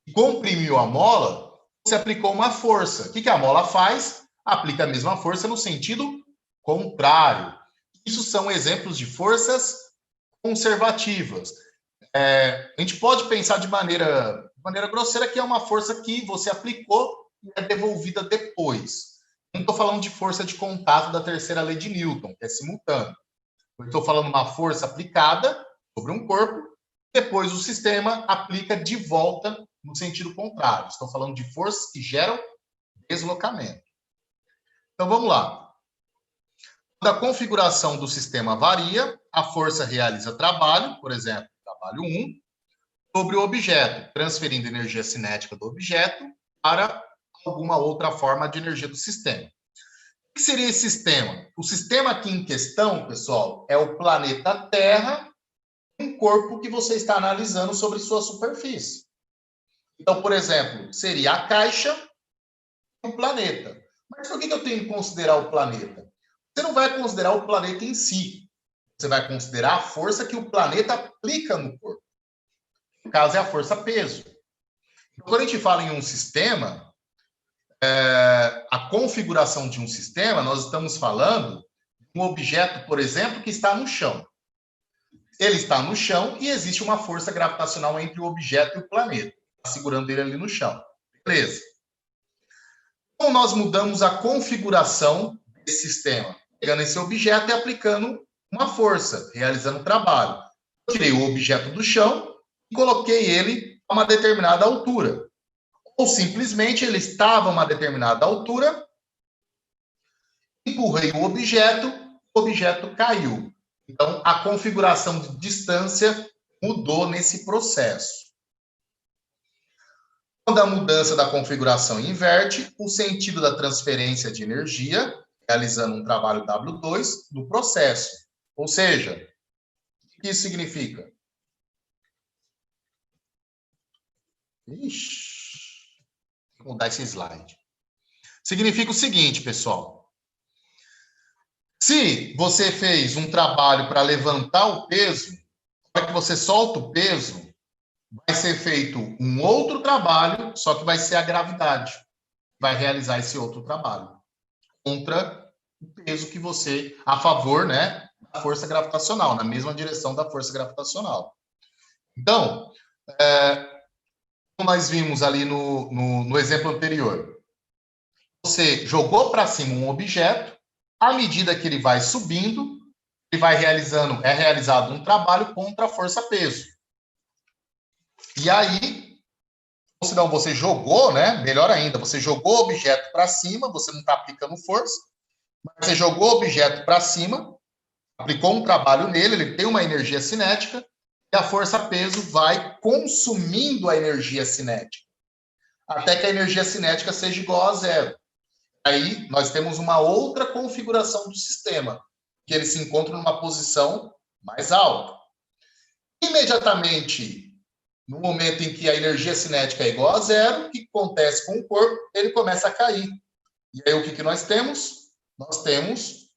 e comprimiu a mola, você aplicou uma força. O que a mola faz? Aplica a mesma força no sentido contrário. Isso são exemplos de forças conservativas. A gente pode pensar de maneira grosseira que é uma força que você aplicou e é devolvida depois. Não estou falando de força de contato da terceira lei de Newton, que é simultâneo. Eu estou falando uma força aplicada sobre um corpo, depois o sistema aplica de volta no sentido contrário. Estou falando de forças que geram deslocamento. Então, vamos lá. Quando a configuração do sistema varia, a força realiza trabalho, por exemplo, trabalho 1, sobre o objeto, transferindo energia cinética do objeto para alguma outra forma de energia do sistema. O que seria esse sistema? O sistema aqui em questão, pessoal, é o planeta Terra, um corpo que você está analisando sobre sua superfície. Então, por exemplo, seria a caixa e o planeta. Mas por que eu tenho que considerar o planeta? Você não vai considerar o planeta em si. Você vai considerar a força que o planeta aplica no corpo. No caso, é a força-peso. Então, quando a gente fala em um sistema, a configuração de um sistema, nós estamos falando de um objeto, por exemplo, que está no chão. Ele está no chão e existe uma força gravitacional entre o objeto e o planeta, está segurando ele ali no chão. Beleza. Então, nós mudamos a configuração desse sistema, pegando esse objeto e aplicando uma força, realizando um trabalho. Eu tirei o objeto do chão e coloquei ele a uma determinada altura. Ou simplesmente ele estava a uma determinada altura, empurrei o objeto caiu. Então, a configuração de distância mudou nesse processo. Quando a mudança da configuração inverte, o sentido da transferência de energia, realizando um trabalho W2, do processo. Ou seja, o que isso significa? Vou mudar esse slide. Significa o seguinte, pessoal. Se você fez um trabalho para levantar o peso, para que você solta o peso, vai ser feito um outro trabalho, só que vai ser a gravidade. Vai realizar esse outro trabalho. Contra o peso que você, a favor, né, da força gravitacional, na mesma direção da força gravitacional. Então, como nós vimos ali no exemplo anterior, você jogou para cima um objeto, à medida que ele vai subindo, ele vai realizado um trabalho contra a força-peso. E aí, se não, você jogou, né? Melhor ainda, você jogou o objeto para cima, você não está aplicando força, mas você jogou o objeto para cima, aplicou um trabalho nele, ele tem uma energia cinética, e a força-peso vai consumindo a energia cinética, até que a energia cinética seja igual a zero. Aí nós temos uma outra configuração do sistema, que ele se encontra numa posição mais alta. Imediatamente, no momento em que a energia cinética é igual a zero, o que acontece com o corpo? Ele começa a cair. E aí o que nós temos? Nós temos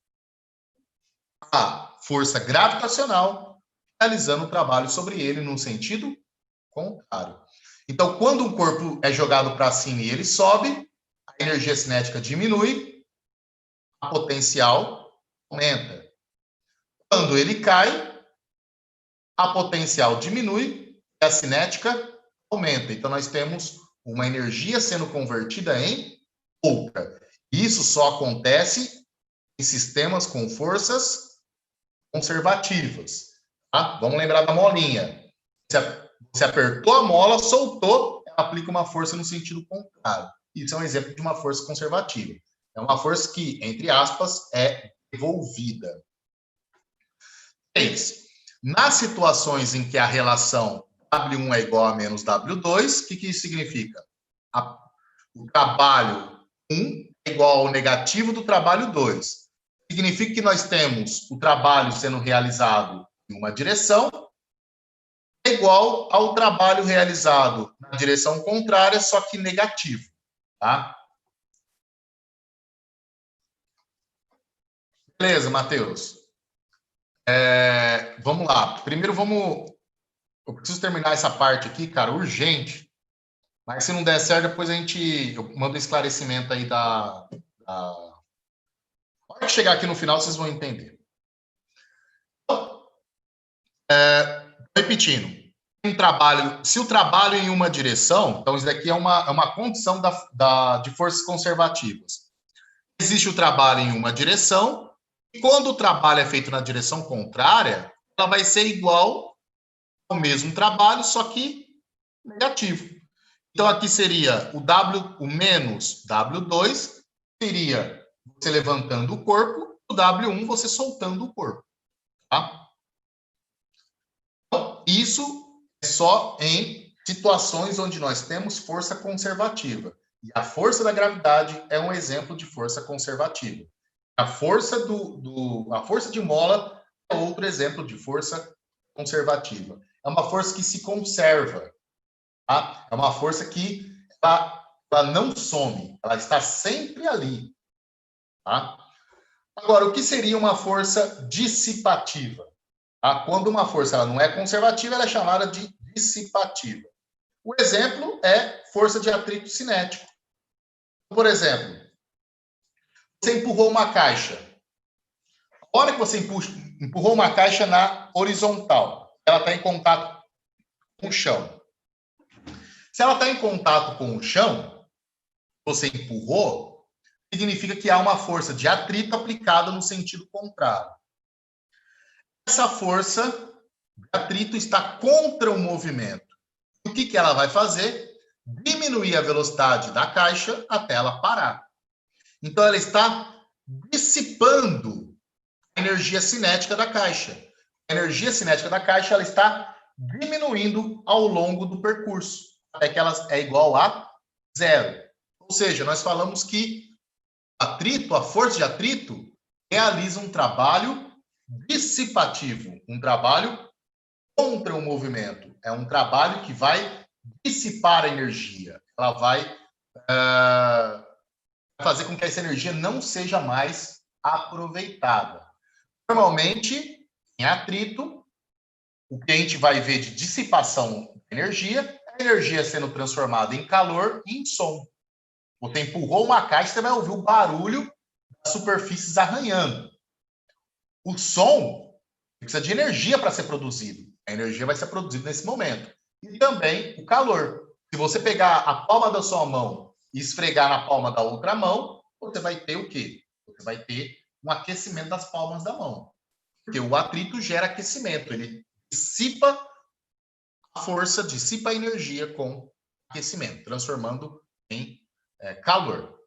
a força gravitacional realizando o trabalho sobre ele num sentido contrário. Então, quando um corpo é jogado para cima e ele sobe, a energia cinética diminui, a potencial aumenta. Quando ele cai, a potencial diminui e a cinética aumenta. Então, nós temos uma energia sendo convertida em outra. Isso só acontece em sistemas com forças conservativas. Tá? Vamos lembrar da molinha. Você apertou a mola, soltou, ela aplica uma força no sentido contrário. Isso é um exemplo de uma força conservativa. É uma força que, entre aspas, é devolvida. 3. Nas situações em que a relação W1 é igual a menos W2, o que isso significa? O trabalho 1 é igual ao negativo do trabalho 2. Significa que nós temos o trabalho sendo realizado em uma direção é igual ao trabalho realizado na direção contrária, só que negativo. Tá? Beleza, Matheus. Vamos lá. Primeiro, eu preciso terminar essa parte aqui, cara, urgente. Mas se não der certo, depois eu mando um esclarecimento aí da... A hora que chegar aqui no final, vocês vão entender. Então, repetindo. Se o trabalho em uma direção, então isso daqui é uma condição de forças conservativas. Existe o trabalho em uma direção, e quando o trabalho é feito na direção contrária, ela vai ser igual ao mesmo trabalho, só que negativo. Então aqui seria o menos W2, seria você levantando o corpo, o W1 você soltando o corpo. Tá? E isso é só em situações onde nós temos força conservativa. E a força da gravidade é um exemplo de força conservativa. A força a força de mola é outro exemplo de força conservativa. É uma força que se conserva. Tá? É uma força que ela não some, ela está sempre ali. Tá? Agora, o que seria uma força dissipativa? Tá? Quando uma força ela não é conservativa, ela é chamada de dissipativa. O exemplo é força de atrito cinético. Por exemplo, você empurrou uma caixa. A hora que você empurrou uma caixa na horizontal, ela está em contato com o chão. Se ela está em contato com o chão, você empurrou, significa que há uma força de atrito aplicada no sentido contrário. Essa força de atrito está contra o movimento. O que ela vai fazer? Diminuir a velocidade da caixa até ela parar. Então, ela está dissipando a energia cinética da caixa. A energia cinética da caixa ela está diminuindo ao longo do percurso, até que ela é igual a zero. Ou seja, nós falamos que atrito, a força de atrito, realiza um trabalho dissipativo, um trabalho contra o movimento. É um trabalho que vai dissipar a energia. Ela vai fazer com que essa energia não seja mais aproveitada. Normalmente, em atrito, o que a gente vai ver de dissipação de energia é a energia sendo transformada em calor e em som. Você empurrou uma caixa, você vai ouvir o barulho das superfícies arranhando. O som precisa de energia para ser produzido. A energia vai ser produzida nesse momento. E também o calor. Se você pegar a palma da sua mão e esfregar na palma da outra mão, você vai ter o quê? Você vai ter um aquecimento das palmas da mão. Porque o atrito gera aquecimento. Ele dissipa a força, dissipa a energia com aquecimento, transformando em calor.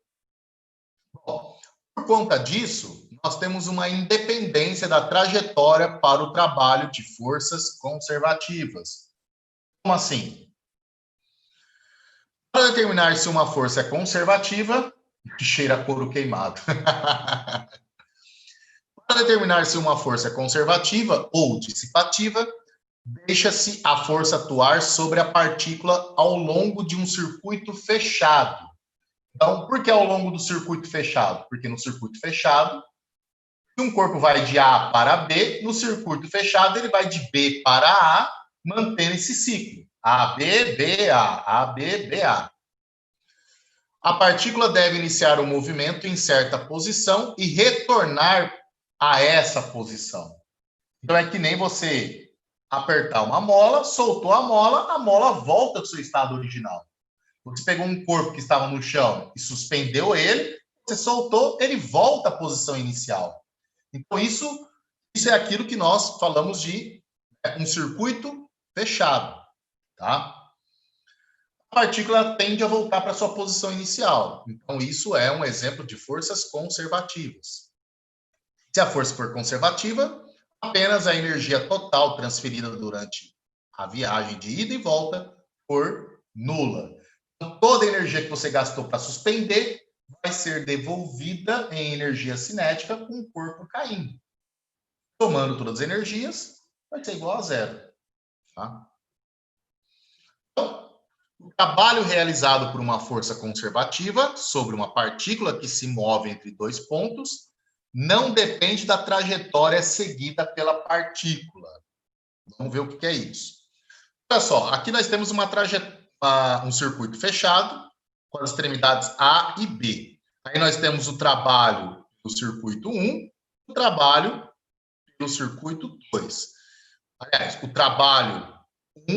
Bom, por conta disso, nós temos uma independência da trajetória para o trabalho de forças conservativas. Como assim? Para determinar se uma força é conservativa, que cheira a couro queimado. Para determinar se uma força é conservativa ou dissipativa, deixa-se a força atuar sobre a partícula ao longo de um circuito fechado. Então, por que ao longo do circuito fechado? Porque no circuito fechado, se um corpo vai de A para B, no circuito fechado ele vai de B para A, mantendo esse ciclo. A, B, B, A, B, B, A. A partícula deve iniciar o movimento em certa posição e retornar a essa posição. Então, é que nem você apertar uma mola, soltou a mola volta ao seu estado original. Você pegou um corpo que estava no chão e suspendeu ele, você soltou, ele volta à posição inicial. Então, isso é aquilo que nós falamos de um circuito fechado. Tá? A partícula tende a voltar para a sua posição inicial. Então, isso é um exemplo de forças conservativas. Se a força for conservativa, apenas a energia total transferida durante a viagem de ida e volta for nula. Então, toda a energia que você gastou para suspender vai ser devolvida em energia cinética com o corpo caindo. Somando todas as energias, vai ser igual a zero. Tá? Então, o trabalho realizado por uma força conservativa sobre uma partícula que se move entre dois pontos não depende da trajetória seguida pela partícula. Vamos ver o que é isso. Olha só, aqui nós temos um circuito fechado com as extremidades A e B. Aí nós temos o trabalho do circuito 1, o trabalho pelo circuito 2. Aliás, o trabalho 1,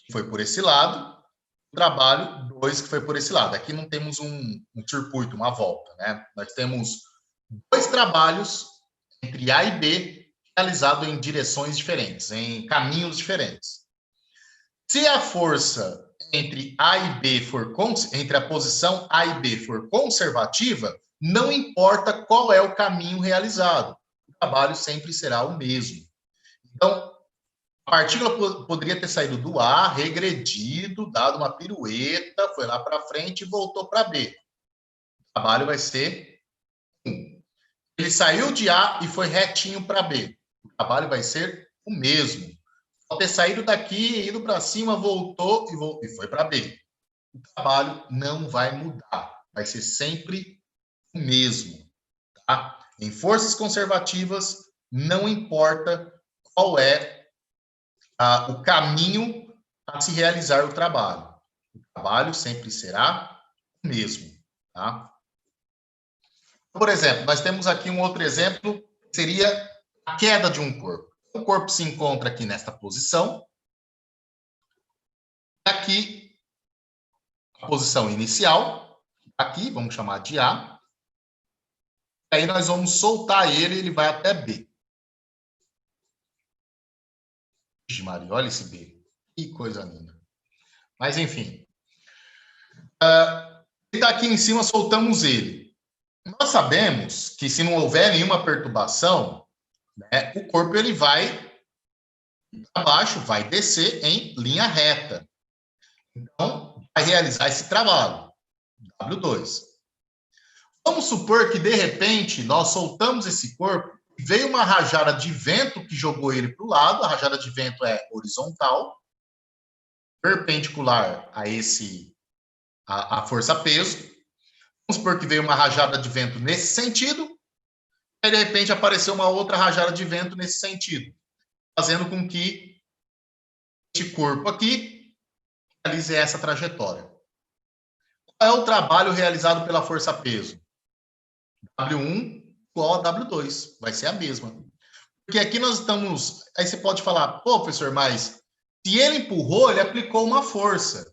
que foi por esse lado, o trabalho 2, que foi por esse lado. Aqui não temos um circuito, uma volta, né? Nós temos dois trabalhos entre A e B realizados em direções diferentes, em caminhos diferentes. Se a força entre A e B entre a posição A e B for conservativa, não importa qual é o caminho realizado, o trabalho sempre será o mesmo. Então, A partícula poderia ter saído do A, regredido, dado uma pirueta, foi lá para frente e voltou para B. O trabalho vai ser 1. Ele saiu de A e foi retinho para B. O trabalho vai ser o mesmo. Pode ter saído daqui, ido para cima, voltou e foi para B. O trabalho não vai mudar. Vai ser sempre o mesmo. Tá? Em forças conservativas, não importa qual é o caminho a se realizar o trabalho. O trabalho sempre será o mesmo. Tá? Por exemplo, nós temos aqui um outro exemplo, que seria a queda de um corpo. O corpo se encontra aqui nesta posição. Aqui, a posição inicial. Aqui, vamos chamar de A. Aí nós vamos soltar ele, ele vai até B. Vixe, Maria, olha esse B. Que coisa linda. Mas, enfim. Ele está aqui em cima, soltamos ele. Nós sabemos que se não houver nenhuma perturbação, né, o corpo ele vai para baixo, vai descer em linha reta. Então, vai realizar esse trabalho. W2. Vamos supor que, de repente, nós soltamos esse corpo, veio uma rajada de vento que jogou ele para o lado, a rajada de vento é horizontal, perpendicular a força-peso. Vamos supor que veio uma rajada de vento nesse sentido, e de repente apareceu uma outra rajada de vento nesse sentido, fazendo com que este corpo aqui realize essa trajetória. Qual é o trabalho realizado pela força-peso? W1 igual a W2, vai ser a mesma. Porque aqui nós estamos... Aí você pode falar, pô, professor, mas se ele empurrou, ele aplicou uma força.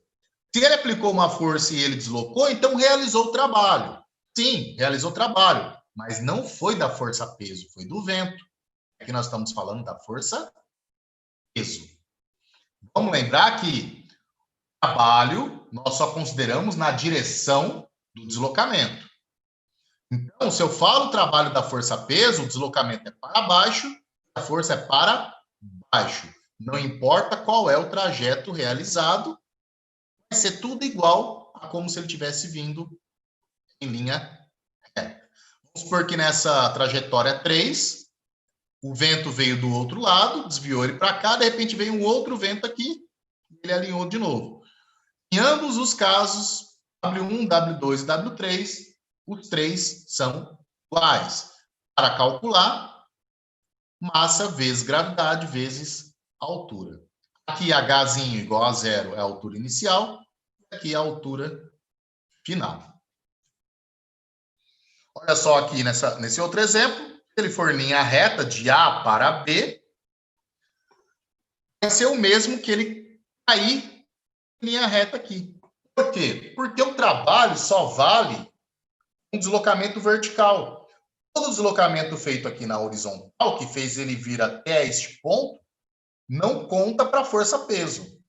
Se ele aplicou uma força e ele deslocou, então realizou o trabalho. Sim, realizou o trabalho, mas não foi da força-peso, foi do vento. Aqui nós estamos falando da força-peso. Vamos lembrar que trabalho nós só consideramos na direção do deslocamento. Então, se eu falo o trabalho da força-peso, o deslocamento é para baixo, a força é para baixo. Não importa qual é o trajeto realizado, vai ser tudo igual a como se ele tivesse vindo em linha reta. Vamos supor que nessa trajetória 3, o vento veio do outro lado, desviou ele para cá, de repente veio um outro vento aqui, e ele alinhou de novo. Em ambos os casos, W1, W2 e W3, os três são iguais. Para calcular, massa vezes gravidade vezes altura. Aqui Hzinho igual a 0 é a altura inicial, aqui é a altura final. Olha só aqui nesse outro exemplo, se ele for em linha reta de A para B, vai ser o mesmo que ele cair em linha reta aqui. Por quê? Porque o trabalho só vale um deslocamento vertical. Todo deslocamento feito aqui na horizontal, que fez ele vir até este ponto, não conta para força-peso.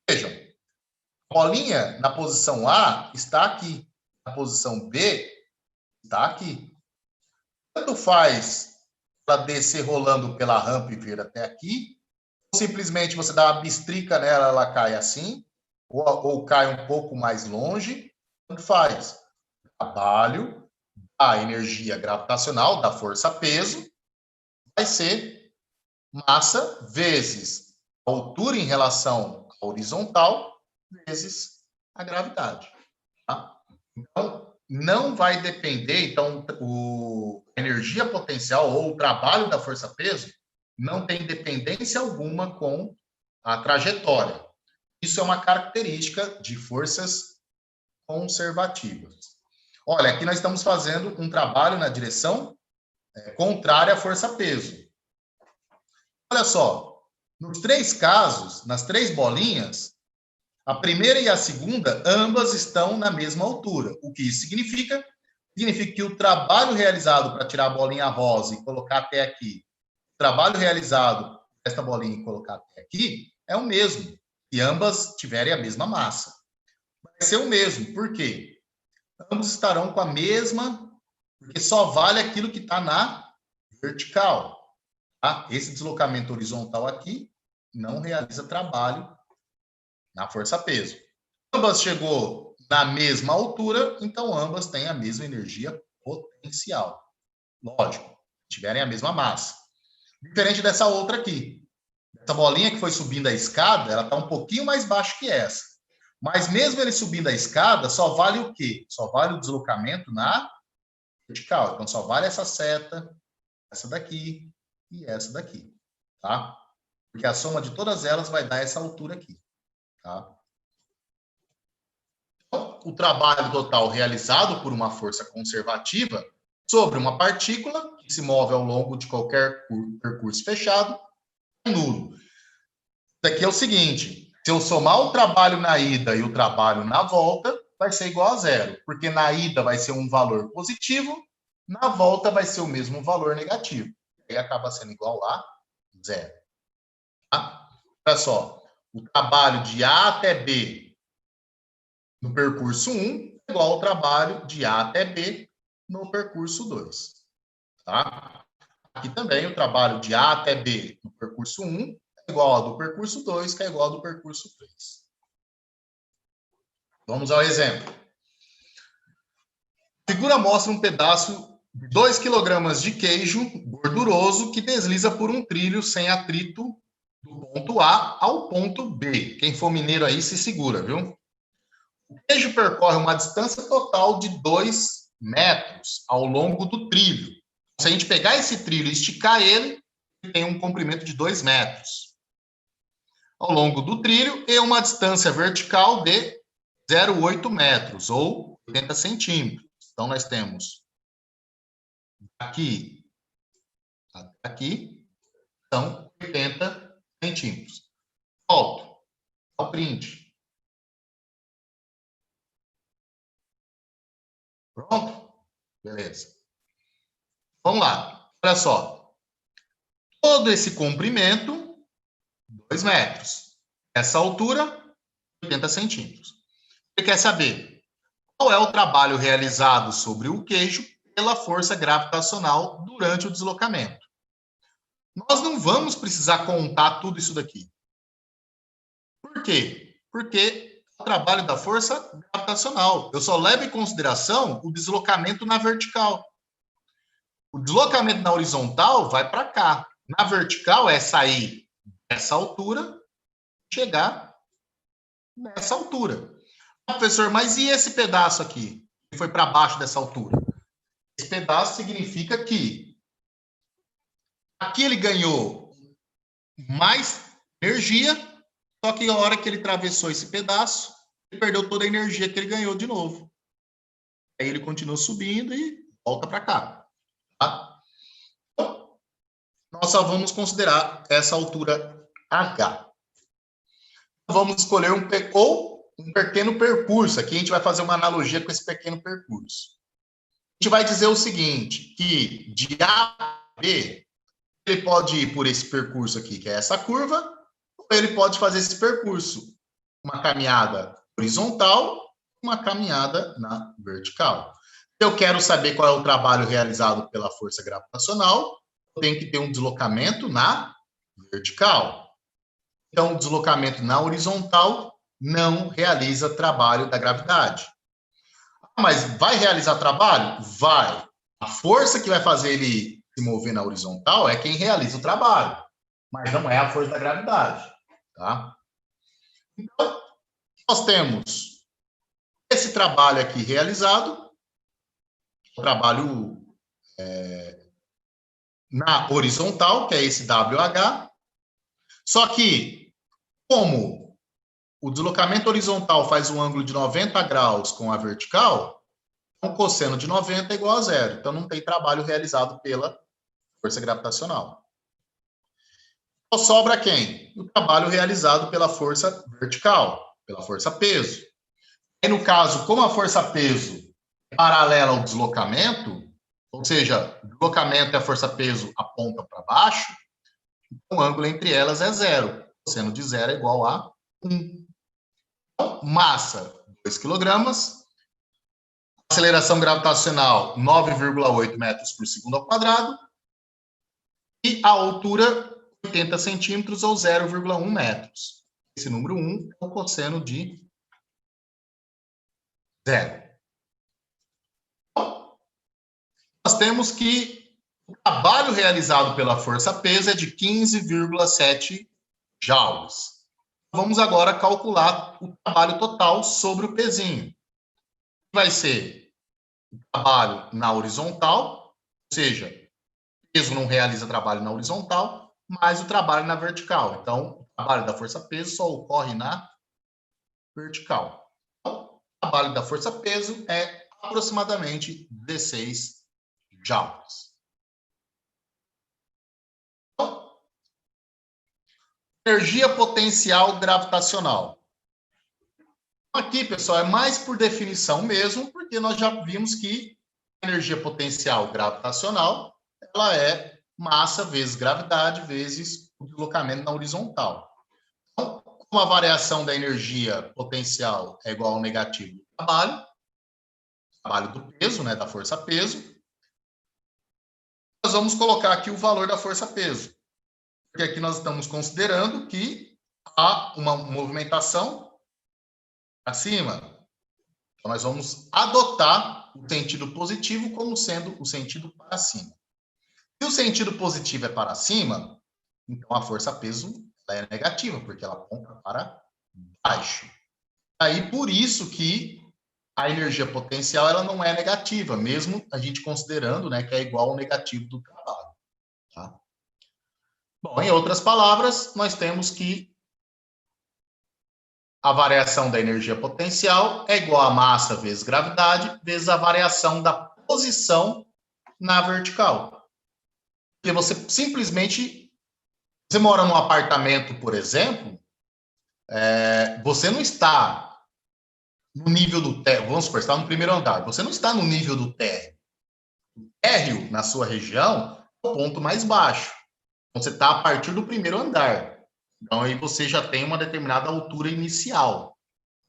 Vejam, a bolinha na posição A está aqui. Na posição B está aqui. Tanto faz ela descer rolando pela rampa e vir até aqui, ou simplesmente você dá uma bistrica nela, ela cai assim, ou cai um pouco mais longe, tanto faz. Trabalho, a energia gravitacional, da força-peso, vai ser massa vezes a altura em relação à horizontal, vezes a gravidade. Tá? Então, não vai depender, então, a energia potencial ou o trabalho da força-peso não tem dependência alguma com a trajetória. Isso é uma característica de forças conservativas. Olha, aqui nós estamos fazendo um trabalho na direção contrária à força-peso. Olha só, nos três casos, nas três bolinhas, a primeira e a segunda, ambas estão na mesma altura. O que isso significa? Significa que o trabalho realizado para tirar a bolinha rosa e colocar até aqui, o trabalho realizado para esta bolinha e colocar até aqui, é o mesmo. E ambas tiverem a mesma massa. Vai ser o mesmo. Por quê? Ambos estarão com a mesma, porque só vale aquilo que está na vertical. Tá? Esse deslocamento horizontal aqui não realiza trabalho na força-peso. Ambas chegou na mesma altura, então ambas têm a mesma energia potencial. Lógico, tiverem a mesma massa. Diferente dessa outra aqui. Essa bolinha que foi subindo a escada, ela está um pouquinho mais baixa que essa. Mas mesmo ele subindo a escada, só vale o quê? Só vale o deslocamento na vertical. Então, só vale essa seta, essa daqui e essa daqui. Tá? Porque a soma de todas elas vai dar essa altura aqui. Tá? Então, o trabalho total realizado por uma força conservativa sobre uma partícula que se move ao longo de qualquer percurso fechado é nulo. Isso aqui é o seguinte, se eu somar o trabalho na ida e o trabalho na volta, vai ser igual a zero, porque na ida vai ser um valor positivo, na volta vai ser o mesmo valor negativo. E aí acaba sendo igual a zero. Tá? Olha só, o trabalho de A até B no percurso 1 é igual ao trabalho de A até B no percurso 2. Tá? Aqui também o trabalho de A até B no percurso 1 é igual ao do percurso 2, que é igual ao do percurso 3. Vamos ao exemplo. A figura mostra um pedaço de 2 kg de queijo gorduroso que desliza por um trilho sem atrito do ponto A ao ponto B. Quem for mineiro aí se segura, viu? O queijo percorre uma distância total de 2 metros ao longo do trilho. Se a gente pegar esse trilho e esticar ele, tem um comprimento de 2 metros. Ao longo do trilho, e uma distância vertical de 0,8 metros, ou 80 centímetros. Então, nós temos aqui até aqui, são 80 centímetros. Volto ao print. Pronto? Beleza. Vamos lá. Olha só. Todo esse comprimento, 2 metros. Essa altura, 80 centímetros. Você quer saber qual é o trabalho realizado sobre o queijo pela força gravitacional durante o deslocamento? Nós não vamos precisar contar tudo isso daqui. Por quê? Porque é o trabalho da força gravitacional. Eu só levo em consideração o deslocamento na vertical. O deslocamento na horizontal vai para cá. Na vertical é sair dessa altura, chegar nessa altura. Professor, mas e esse pedaço aqui? Que foi para baixo dessa altura? Esse pedaço significa que aqui ele ganhou mais energia, só que a hora que ele atravessou esse pedaço, ele perdeu toda a energia que ele ganhou de novo. Aí ele continua subindo e volta para cá. Tá? Então, nós só vamos considerar essa altura H. Vamos escolher um pequeno percurso. Aqui a gente vai fazer uma analogia com esse pequeno percurso. A gente vai dizer o seguinte, que de A a B, ele pode ir por esse percurso aqui, que é essa curva, ou ele pode fazer esse percurso, uma caminhada horizontal, uma caminhada na vertical. Se eu quero saber qual é o trabalho realizado pela força gravitacional, eu tenho que ter um deslocamento na vertical. Então, o deslocamento na horizontal não realiza trabalho da gravidade. Mas vai realizar trabalho? Vai. A força que vai fazer ele se mover na horizontal é quem realiza o trabalho, mas não é a força da gravidade. Tá? Então, nós temos esse trabalho aqui realizado, o trabalho na horizontal, que é esse WH, só que, como o deslocamento horizontal faz um ângulo de 90 graus com a vertical, o cosseno de 90 é igual a zero. Então, não tem trabalho realizado pela força gravitacional. Então, sobra quem? O trabalho realizado pela força vertical, pela força peso. E, no caso, como a força peso é paralela ao deslocamento, ou seja, o deslocamento e a força peso apontam para baixo, então, o ângulo entre elas é zero. O cosseno de zero é igual a 1. Então, massa, 2 kg. Aceleração gravitacional, 9,8 metros por segundo ao quadrado. E a altura, 80 centímetros ou 0,1 metros. Esse número 1 é o cosseno de 0. Nós temos que o trabalho realizado pela força-peso é de 15,7 joules. Vamos agora calcular o trabalho total sobre o pezinho. Vai ser o trabalho na horizontal, ou seja, o peso não realiza trabalho na horizontal, mais o trabalho na vertical. Então, o trabalho da força-peso só ocorre na vertical. Então, o trabalho da força-peso é aproximadamente 16 joules. Então, energia potencial gravitacional. Aqui, pessoal, é mais por definição mesmo, porque nós já vimos que a energia potencial gravitacional ela é massa vezes gravidade vezes o deslocamento na horizontal. Então, como a variação da energia potencial é igual ao negativo do trabalho do peso, né, da força-peso, nós vamos colocar aqui o valor da força-peso. Porque aqui nós estamos considerando que há uma movimentação para cima. Então, nós vamos adotar o sentido positivo como sendo o sentido para cima. Se o sentido positivo é para cima, então a força-peso é negativa, porque ela aponta para baixo. Aí, por isso que a energia potencial ela não é negativa, mesmo a gente considerando, né, que é igual ao negativo do trabalho. Tá? Bom, em outras palavras, nós temos que a variação da energia potencial é igual a massa vezes gravidade, vezes a variação da posição na vertical. Porque você simplesmente, você mora num apartamento, por exemplo, você não está no nível do térreo, vamos supor, você está no primeiro andar, você não está no nível do térreo. O térreo, na sua região, é o ponto mais baixo. Então, você está a partir do primeiro andar. Então, aí você já tem uma determinada altura inicial.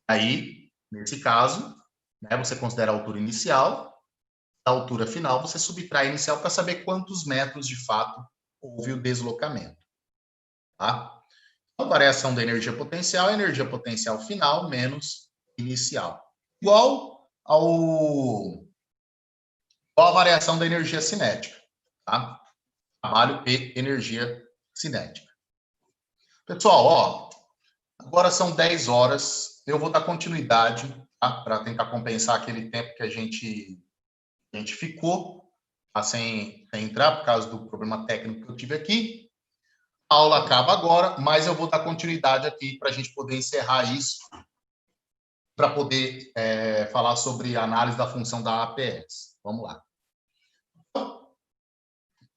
Aí, nesse caso, né, você considera a altura inicial, da altura final, você subtrai a inicial para saber quantos metros, de fato, houve o deslocamento. Tá? Então, variação da energia potencial é energia potencial final menos inicial. Igual a variação da energia cinética. Tá? Trabalho e energia cinética. Pessoal, ó, agora são 10 horas. Eu vou dar continuidade, tá? Para tentar compensar aquele tempo que a gente ficou tá? sem entrar por causa do problema técnico que eu tive aqui. A aula acaba agora, mas eu vou dar continuidade aqui para a gente poder encerrar isso, para poder falar sobre a análise da função da APS. Vamos lá.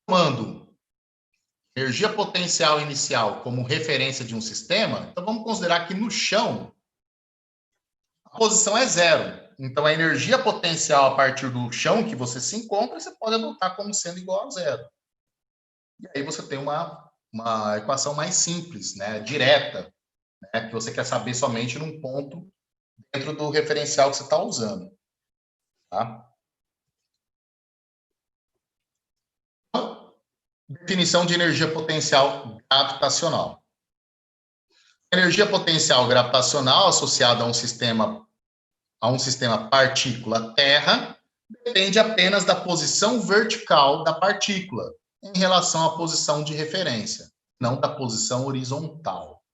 Tomando energia potencial inicial como referência de um sistema, então vamos considerar que no chão a posição é 0. Então, a energia potencial a partir do chão que você se encontra, você pode adotar como sendo igual a 0. E aí você tem uma equação mais simples, né, direta, né, que você quer saber somente num ponto dentro do referencial que você está usando. Tá? Definição de energia potencial gravitacional. Energia potencial gravitacional associada a um sistema partícula-terra depende apenas da posição vertical da partícula em relação à posição de referência, não da posição horizontal.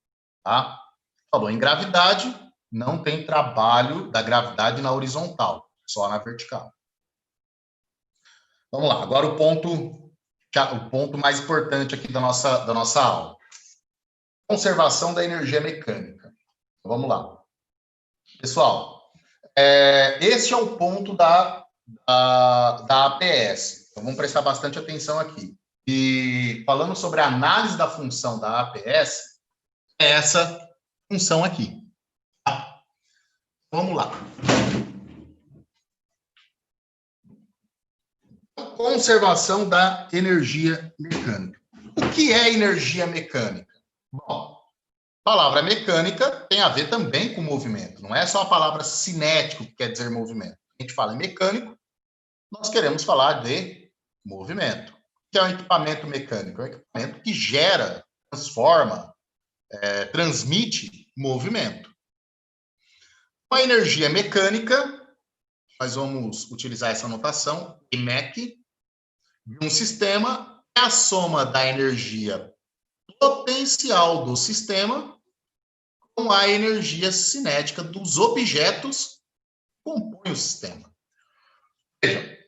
Tá? Falou em gravidade, não tem trabalho da gravidade na horizontal, só na vertical. Vamos lá, agora o ponto mais importante aqui da nossa aula. Conservação da energia mecânica. Então, vamos lá. Pessoal, este é o ponto da APS. Então, vamos prestar bastante atenção aqui. E falando sobre a análise da função da APS, é essa função aqui. Tá? Vamos lá. Conservação da energia mecânica. O que é energia mecânica? Bom, a palavra mecânica tem a ver também com movimento. Não é só a palavra cinético que quer dizer movimento. A gente fala em mecânico, nós queremos falar de movimento. O que é um equipamento mecânico? É um equipamento que gera transforma, transmite movimento. A energia mecânica, nós vamos utilizar essa notação, EMEC, de um sistema é a soma da energia potencial do sistema com a energia cinética dos objetos que compõem o sistema. Veja,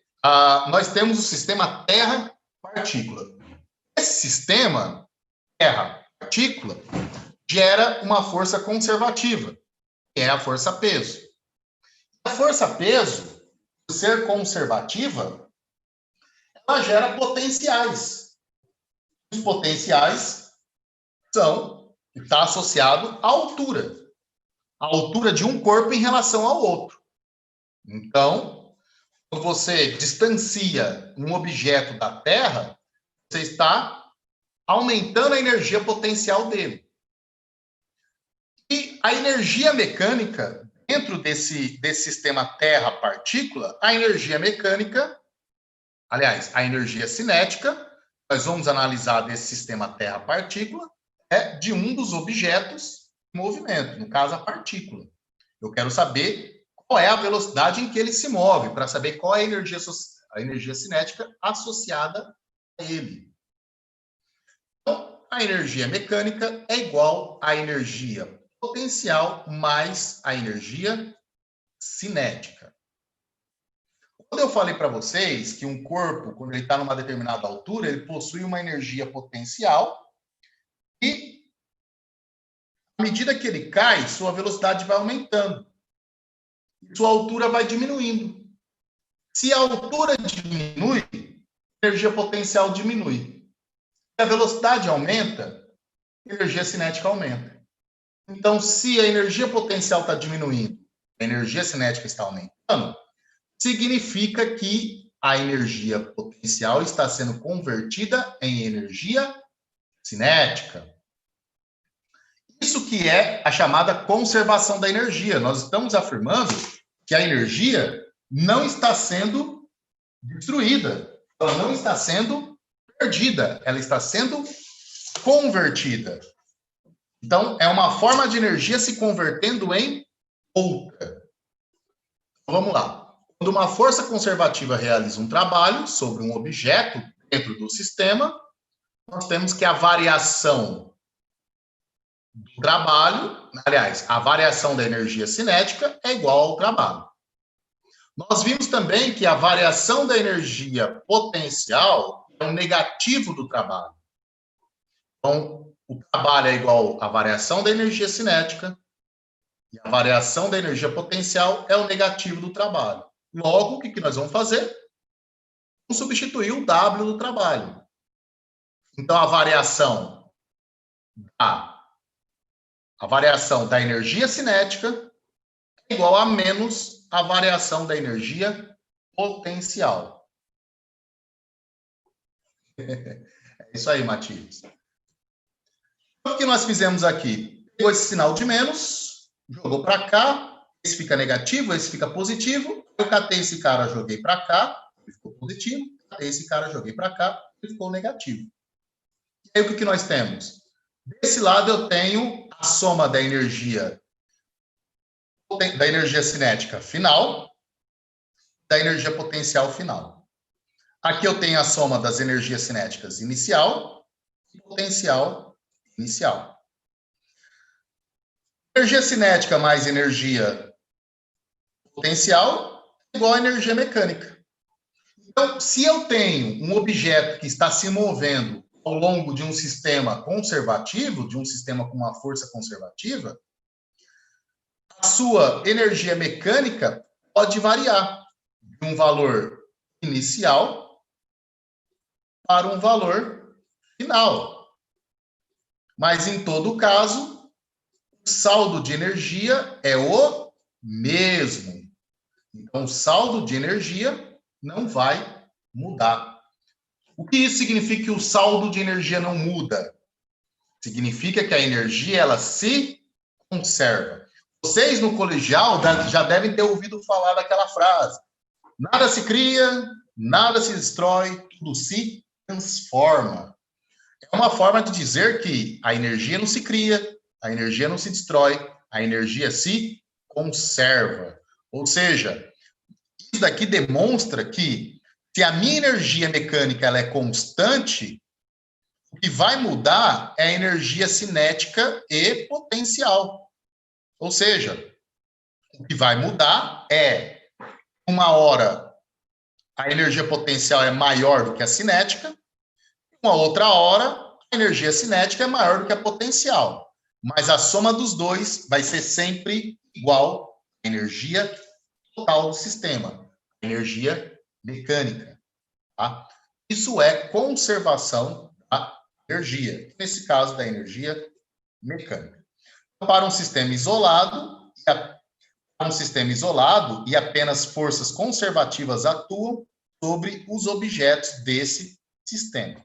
nós temos o sistema terra-partícula. Esse sistema terra-partícula gera uma força conservativa, que é a força-peso. A força-peso, por ser conservativa, ela gera potenciais. Os potenciais está associado à altura de um corpo em relação ao outro. Então, quando você distancia um objeto da Terra, você está aumentando a energia potencial dele. E a energia mecânica, dentro desse sistema terra-partícula, a energia mecânica, aliás, a energia cinética, nós vamos analisar desse sistema terra-partícula, é de um dos objetos em movimento, no caso, a partícula. Eu quero saber qual é a velocidade em que ele se move, para saber qual é a energia cinética associada a ele. Então, a energia mecânica é igual à energia potencial mais a energia cinética. Quando eu falei para vocês que um corpo, quando ele está numa determinada altura, ele possui uma energia potencial e, à medida que ele cai, sua velocidade vai aumentando. E sua altura vai diminuindo. Se a altura diminui, a energia potencial diminui. Se a velocidade aumenta, a energia cinética aumenta. Então, se a energia potencial está diminuindo, a energia cinética está aumentando, significa que a energia potencial está sendo convertida em energia cinética. Isso que é a chamada conservação da energia. Nós estamos afirmando que a energia não está sendo destruída, ela não está sendo perdida, ela está sendo convertida. Então, é uma forma de energia se convertendo em outra. Vamos lá. Quando uma força conservativa realiza um trabalho sobre um objeto dentro do sistema, nós temos que a variação do trabalho, aliás, a variação da energia cinética é igual ao trabalho. Nós vimos também que a variação da energia potencial é um negativo do trabalho. Então, o trabalho é igual à variação da energia cinética e a variação da energia potencial é o negativo do trabalho. Logo, o que nós vamos fazer? Vamos substituir o W do trabalho. Então, a variação da energia cinética é igual a menos a variação da energia potencial. É isso aí, Matias. O que nós fizemos aqui? Pegou esse sinal de menos, jogou para cá, esse fica negativo, esse fica positivo. Eu catei esse cara, joguei para cá, ele ficou positivo. Catei esse cara, joguei para cá, ele ficou negativo. E aí o que nós temos? Desse lado eu tenho a soma da energia cinética final, da energia potencial final. Aqui eu tenho a soma das energias cinéticas inicial e potencial inicial. Energia cinética mais energia potencial é igual a energia mecânica. Então, se eu tenho um objeto que está se movendo ao longo de um sistema conservativo, de um sistema com uma força conservativa, a sua energia mecânica pode variar de um valor inicial para um valor final. Mas, em todo caso, o saldo de energia é o mesmo. Então, o saldo de energia não vai mudar. O que isso significa que o saldo de energia não muda? Significa que a energia ela se conserva. Vocês, no colegial, já devem ter ouvido falar daquela frase. Nada se cria, nada se destrói, tudo se transforma. É uma forma de dizer que a energia não se cria, a energia não se destrói, a energia se conserva. Ou seja, isso daqui demonstra que se a minha energia mecânica ela é constante, o que vai mudar é a energia cinética e potencial. Ou seja, o que vai mudar é, uma hora, a energia potencial é maior do que a cinética, uma outra hora, a energia cinética é maior do que a potencial. Mas a soma dos dois vai ser sempre igual à energia total do sistema, energia mecânica. Tá? Isso é conservação da energia, nesse caso da energia mecânica. Para um sistema isolado, e apenas forças conservativas atuam sobre os objetos desse sistema.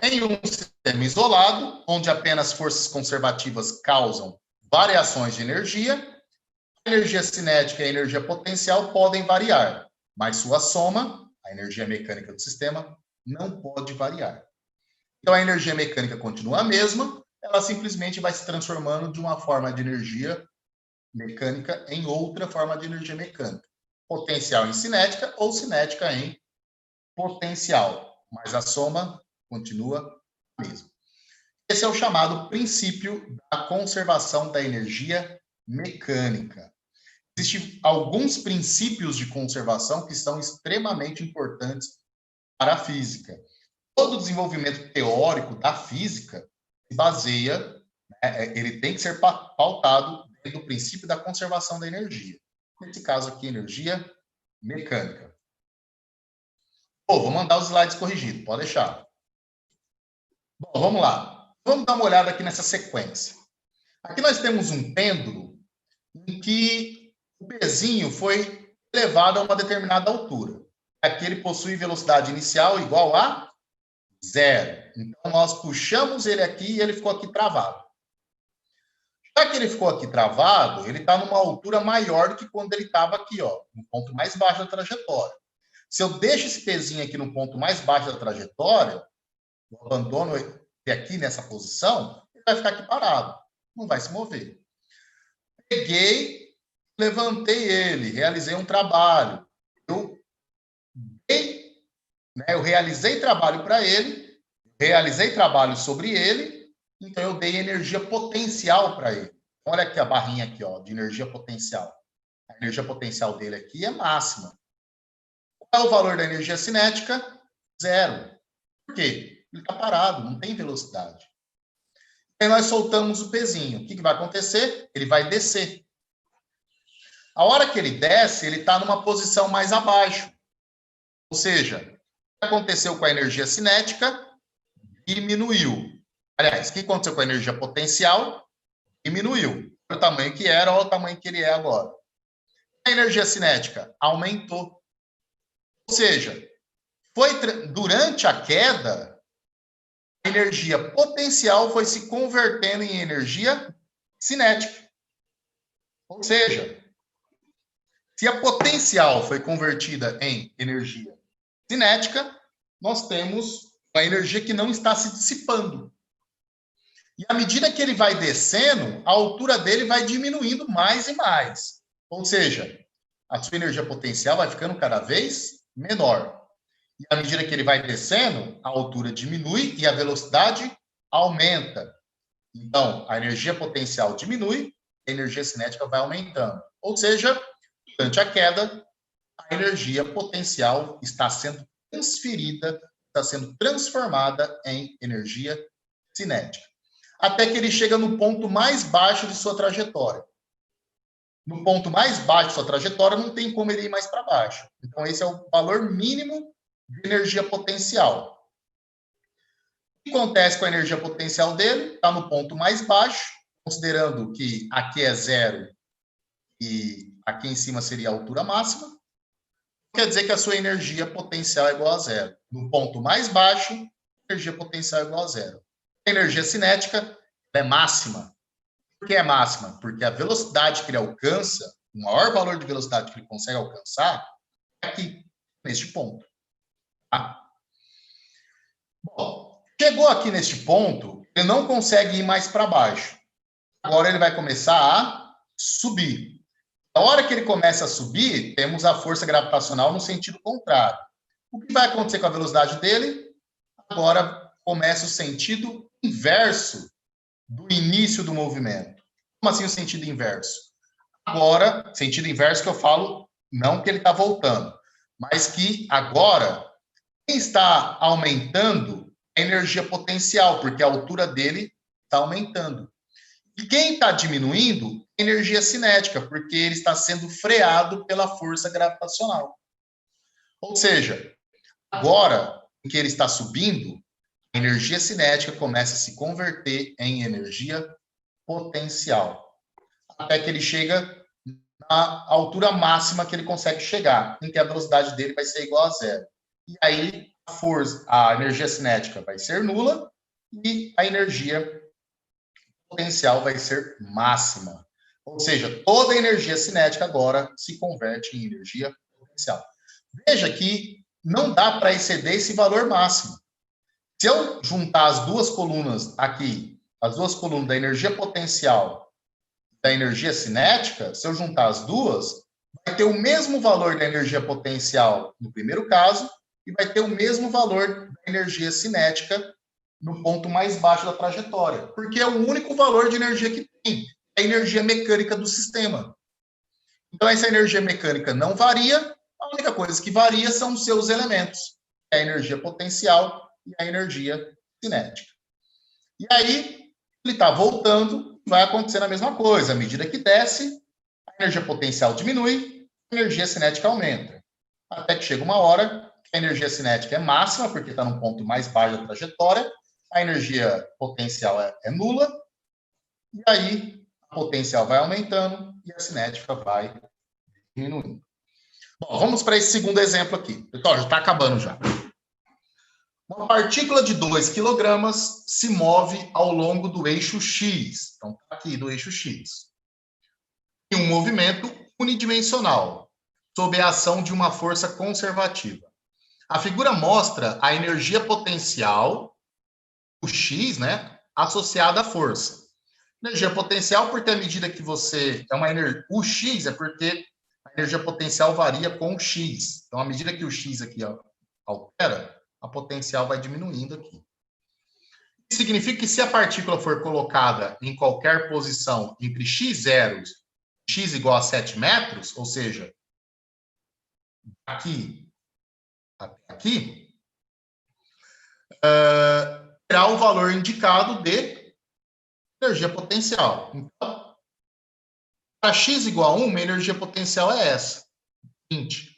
Em um sistema isolado, onde apenas forças conservativas causam variações de energia, a energia cinética e a energia potencial podem variar, mas sua soma, a energia mecânica do sistema, não pode variar. Então, a energia mecânica continua a mesma, ela simplesmente vai se transformando de uma forma de energia mecânica em outra forma de energia mecânica. Potencial em cinética ou cinética em potencial, mas a soma continua a mesma. Esse é o chamado princípio da conservação da energia mecânica. Existem alguns princípios de conservação que são extremamente importantes para a física. Todo o desenvolvimento teórico da física se baseia, ele tem que ser pautado dentro do princípio da conservação da energia. Nesse caso aqui, energia mecânica. Vou mandar os slides corrigidos, pode deixar. Bom, vamos lá. Vamos dar uma olhada aqui nessa sequência. Aqui nós temos um pêndulo em que o pezinho foi elevado a uma determinada altura. Aqui ele possui velocidade inicial igual a 0. Então, nós puxamos ele aqui e ele ficou aqui travado. Já que ele ficou aqui travado, ele está numa altura maior do que quando ele estava aqui, ó, no ponto mais baixo da trajetória. Se eu deixo esse pezinho aqui no ponto mais baixo da trajetória, eu abandono ele aqui nessa posição, ele vai ficar aqui parado, não vai se mover. Peguei, levantei ele, realizei um trabalho. Eu realizei trabalho para ele, realizei trabalho sobre ele, então eu dei energia potencial para ele. Olha aqui a barrinha aqui, ó, de energia potencial. A energia potencial dele aqui é máxima. Qual é o valor da energia cinética? 0. Por quê? Ele está parado, não tem velocidade. Aí nós soltamos o pezinho. O que vai acontecer? Ele vai descer. A hora que ele desce, ele está numa posição mais abaixo. Ou seja, o que aconteceu com a energia cinética? Diminuiu. Aliás, o que aconteceu com a energia potencial? Diminuiu. O tamanho que era, olha o tamanho que ele é agora. A energia cinética aumentou. Ou seja, durante a queda, a energia potencial foi se convertendo em energia cinética. Ou seja, se a potencial foi convertida em energia cinética, nós temos a energia que não está se dissipando. E à medida que ele vai descendo, a altura dele vai diminuindo mais e mais. Ou seja, a sua energia potencial vai ficando cada vez menor. E à medida que ele vai descendo, a altura diminui e a velocidade aumenta. Então, a energia potencial diminui, a energia cinética vai aumentando. Ou seja, durante a queda, a energia potencial está sendo transferida, está sendo transformada em energia cinética. Até que ele chega no ponto mais baixo de sua trajetória. No ponto mais baixo de sua trajetória, não tem como ele ir mais para baixo. Então, esse é o valor mínimo de energia potencial. O que acontece com a energia potencial dele? Está no ponto mais baixo, considerando que aqui é 0 e aqui em cima seria a altura máxima. Quer dizer que a sua energia potencial é igual a 0. No ponto mais baixo, a energia potencial é igual a 0. A energia cinética é máxima. Por que é máxima? Porque a velocidade que ele alcança, o maior valor de velocidade que ele consegue alcançar, é aqui, neste ponto. Tá? Bom, Chegou aqui neste ponto, ele não consegue ir mais para baixo. Agora ele vai começar a subir. Na hora que ele começa a subir, temos a força gravitacional no sentido contrário. O que vai acontecer com a velocidade dele? Agora começa o sentido inverso do início do movimento. Como assim o sentido inverso? Agora, sentido inverso que eu falo, não que ele está voltando, mas que agora quem está aumentando é a energia potencial, porque a altura dele está aumentando. E quem está diminuindo é a energia cinética, porque ele está sendo freado pela força gravitacional. Ou seja, agora que ele está subindo, a energia cinética começa a se converter em energia potencial, até que ele chega na altura máxima que ele consegue chegar, em que a velocidade dele vai ser igual a zero. E aí a energia cinética vai ser nula e a energia potencial vai ser máxima. Ou seja, toda a energia cinética agora se converte em energia potencial. Veja que não dá para exceder esse valor máximo. Se eu juntar as duas colunas aqui, as duas colunas da energia potencial e da energia cinética, se eu juntar as duas, vai ter o mesmo valor da energia potencial no primeiro caso e vai ter o mesmo valor da energia cinética no ponto mais baixo da trajetória, porque é o único valor de energia que tem, é a energia mecânica do sistema. Então, essa energia mecânica não varia, a única coisa que varia são os seus elementos, a energia potencial e a energia cinética. E aí, ele está voltando, vai acontecer a mesma coisa. À medida que desce, a energia potencial diminui, a energia cinética aumenta. Até que chega uma hora que a energia cinética é máxima, porque está no ponto mais baixo da trajetória, a energia potencial é nula, e aí a potencial vai aumentando e a cinética vai diminuindo. Bom, vamos para esse segundo exemplo aqui. Pessoal, já está acabando já. Uma partícula de 2 kg se move ao longo do eixo X. Então, aqui do eixo X. Em um movimento unidimensional, sob a ação de uma força conservativa. A figura mostra a energia potencial, o X, né, associada à força. Energia potencial, porque à medida que você... o X é porque a energia potencial varia com o X. Então, à medida que o X aqui altera, a potencial vai diminuindo aqui. Isso significa que se a partícula for colocada em qualquer posição entre x0 e x igual a 7 metros, ou seja, aqui até aqui, terá o valor indicado de energia potencial. Então, para x igual a 1, minha energia potencial é essa, 20.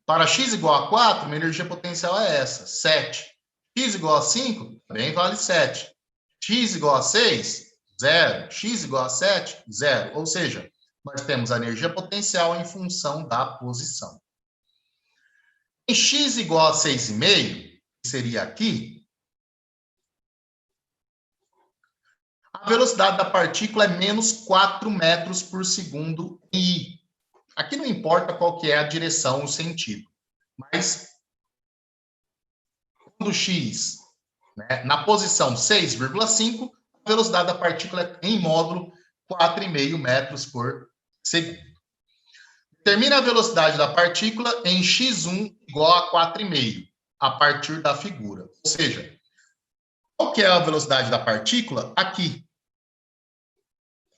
Para x igual a 4, minha energia potencial é essa, 7. X igual a 5, também vale 7. X igual a 6, 0. X igual a 7, 0. Ou seja, nós temos a energia potencial em função da posição. Em x igual a 6,5, que seria aqui, a velocidade da partícula é menos 4 metros por segundo em I. Aqui não importa qual que é a direção, o sentido, mas quando x, né, na posição 6,5, a velocidade da partícula é em módulo 4,5 metros por segundo. Determina a velocidade da partícula em x1 igual a 4,5, a partir da figura. Ou seja, qual que é a velocidade da partícula? Aqui.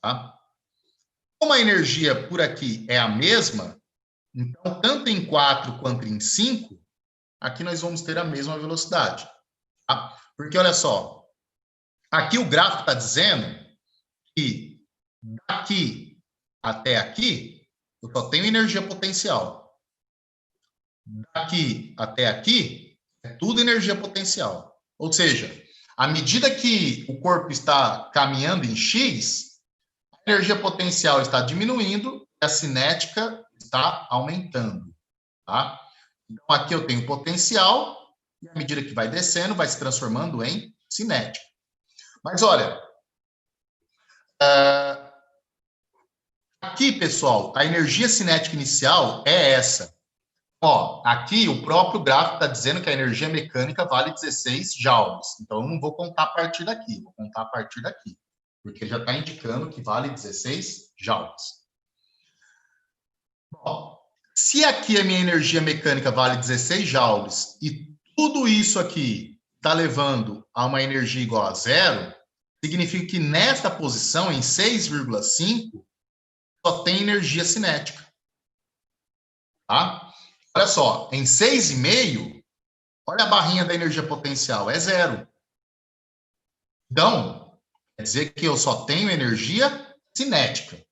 Tá? Como a energia por aqui é a mesma, então, tanto em 4 quanto em 5, aqui nós vamos ter a mesma velocidade. Tá? Porque, olha só, aqui o gráfico está dizendo que daqui até aqui, eu só tenho energia potencial. Daqui até aqui, é tudo energia potencial. Ou seja, à medida que o corpo está caminhando em X, a energia potencial está diminuindo e a cinética está aumentando. Tá? Então, aqui eu tenho potencial, e à medida que vai descendo, vai se transformando em cinética. Mas, olha, aqui, pessoal, a energia cinética inicial é essa. Ó, aqui o próprio gráfico está dizendo que a energia mecânica vale 16 joules. Então, eu não vou contar a partir daqui, vou contar a partir daqui. Porque já está indicando que vale 16 joules. Bom, se aqui a minha energia mecânica vale 16 joules e tudo isso aqui está levando a uma energia igual a zero, significa que nesta posição, em 6,5, só tem energia cinética. Tá? Olha só, em 6,5, olha a barrinha da energia potencial, é zero. Então, quer dizer que eu só tenho energia cinética.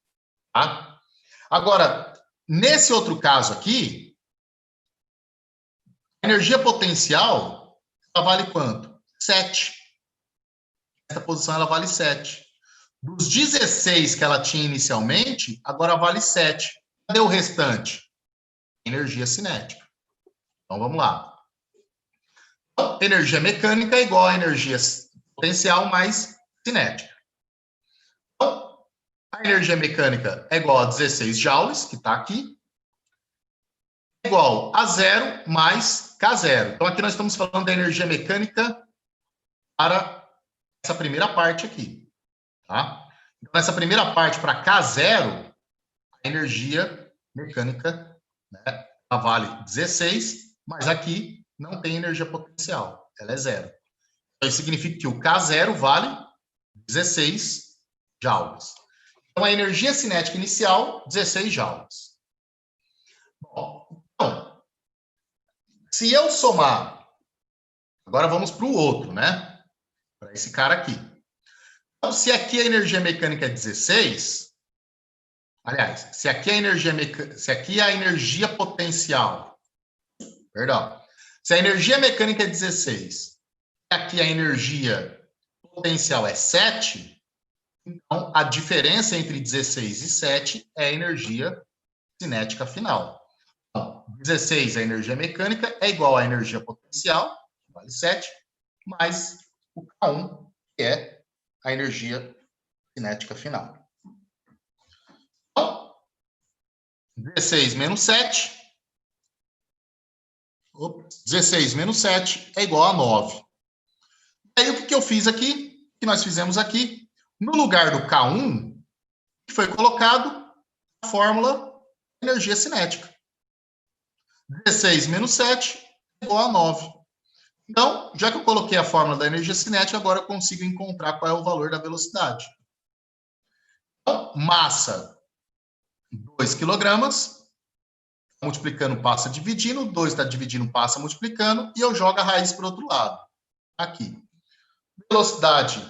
Tá? Agora, nesse outro caso aqui, a energia potencial, ela vale quanto? 7. Nessa posição, ela vale 7. Dos 16 que ela tinha inicialmente, agora vale 7. Cadê o restante? Energia cinética. Então, vamos lá. Então, energia mecânica é igual a energia potencial mais cinética. Então, a energia mecânica é igual a 16 joules, que está aqui, é igual a 0 mais K0. Então, aqui nós estamos falando da energia mecânica para essa primeira parte aqui. Tá? Então, nessa primeira parte, para K0, a energia mecânica, né, ela vale 16, mas aqui não tem energia potencial, ela é zero. Então, isso significa que o K0 vale 16 joules. Então, a energia cinética inicial, 16 joules. Bom, então, se eu somar, agora vamos para o outro, né? Para esse cara aqui. Então, se aqui a energia mecânica é 16, aliás, se aqui a energia potencial, perdão, se a energia mecânica é 16, e aqui a energia potencial é 7, então a diferença entre 16 e 7 é a energia cinética final. Então, 16, a energia mecânica, é igual à energia potencial, que vale 7, mais o K1, que é a energia cinética final. Então, 16 menos 7, 16 menos 7 é igual a 9. E aí, o que eu fiz aqui? O que nós fizemos aqui? No lugar do K1, foi colocado a fórmula de energia cinética. 16 menos 7 é igual a 9. Então, já que eu coloquei a fórmula da energia cinética, agora eu consigo encontrar qual é o valor da velocidade. Então, massa, 2 quilogramas. Multiplicando, passa dividindo. 2 está dividindo, passa multiplicando. E eu jogo a raiz para o outro lado. Aqui. Velocidade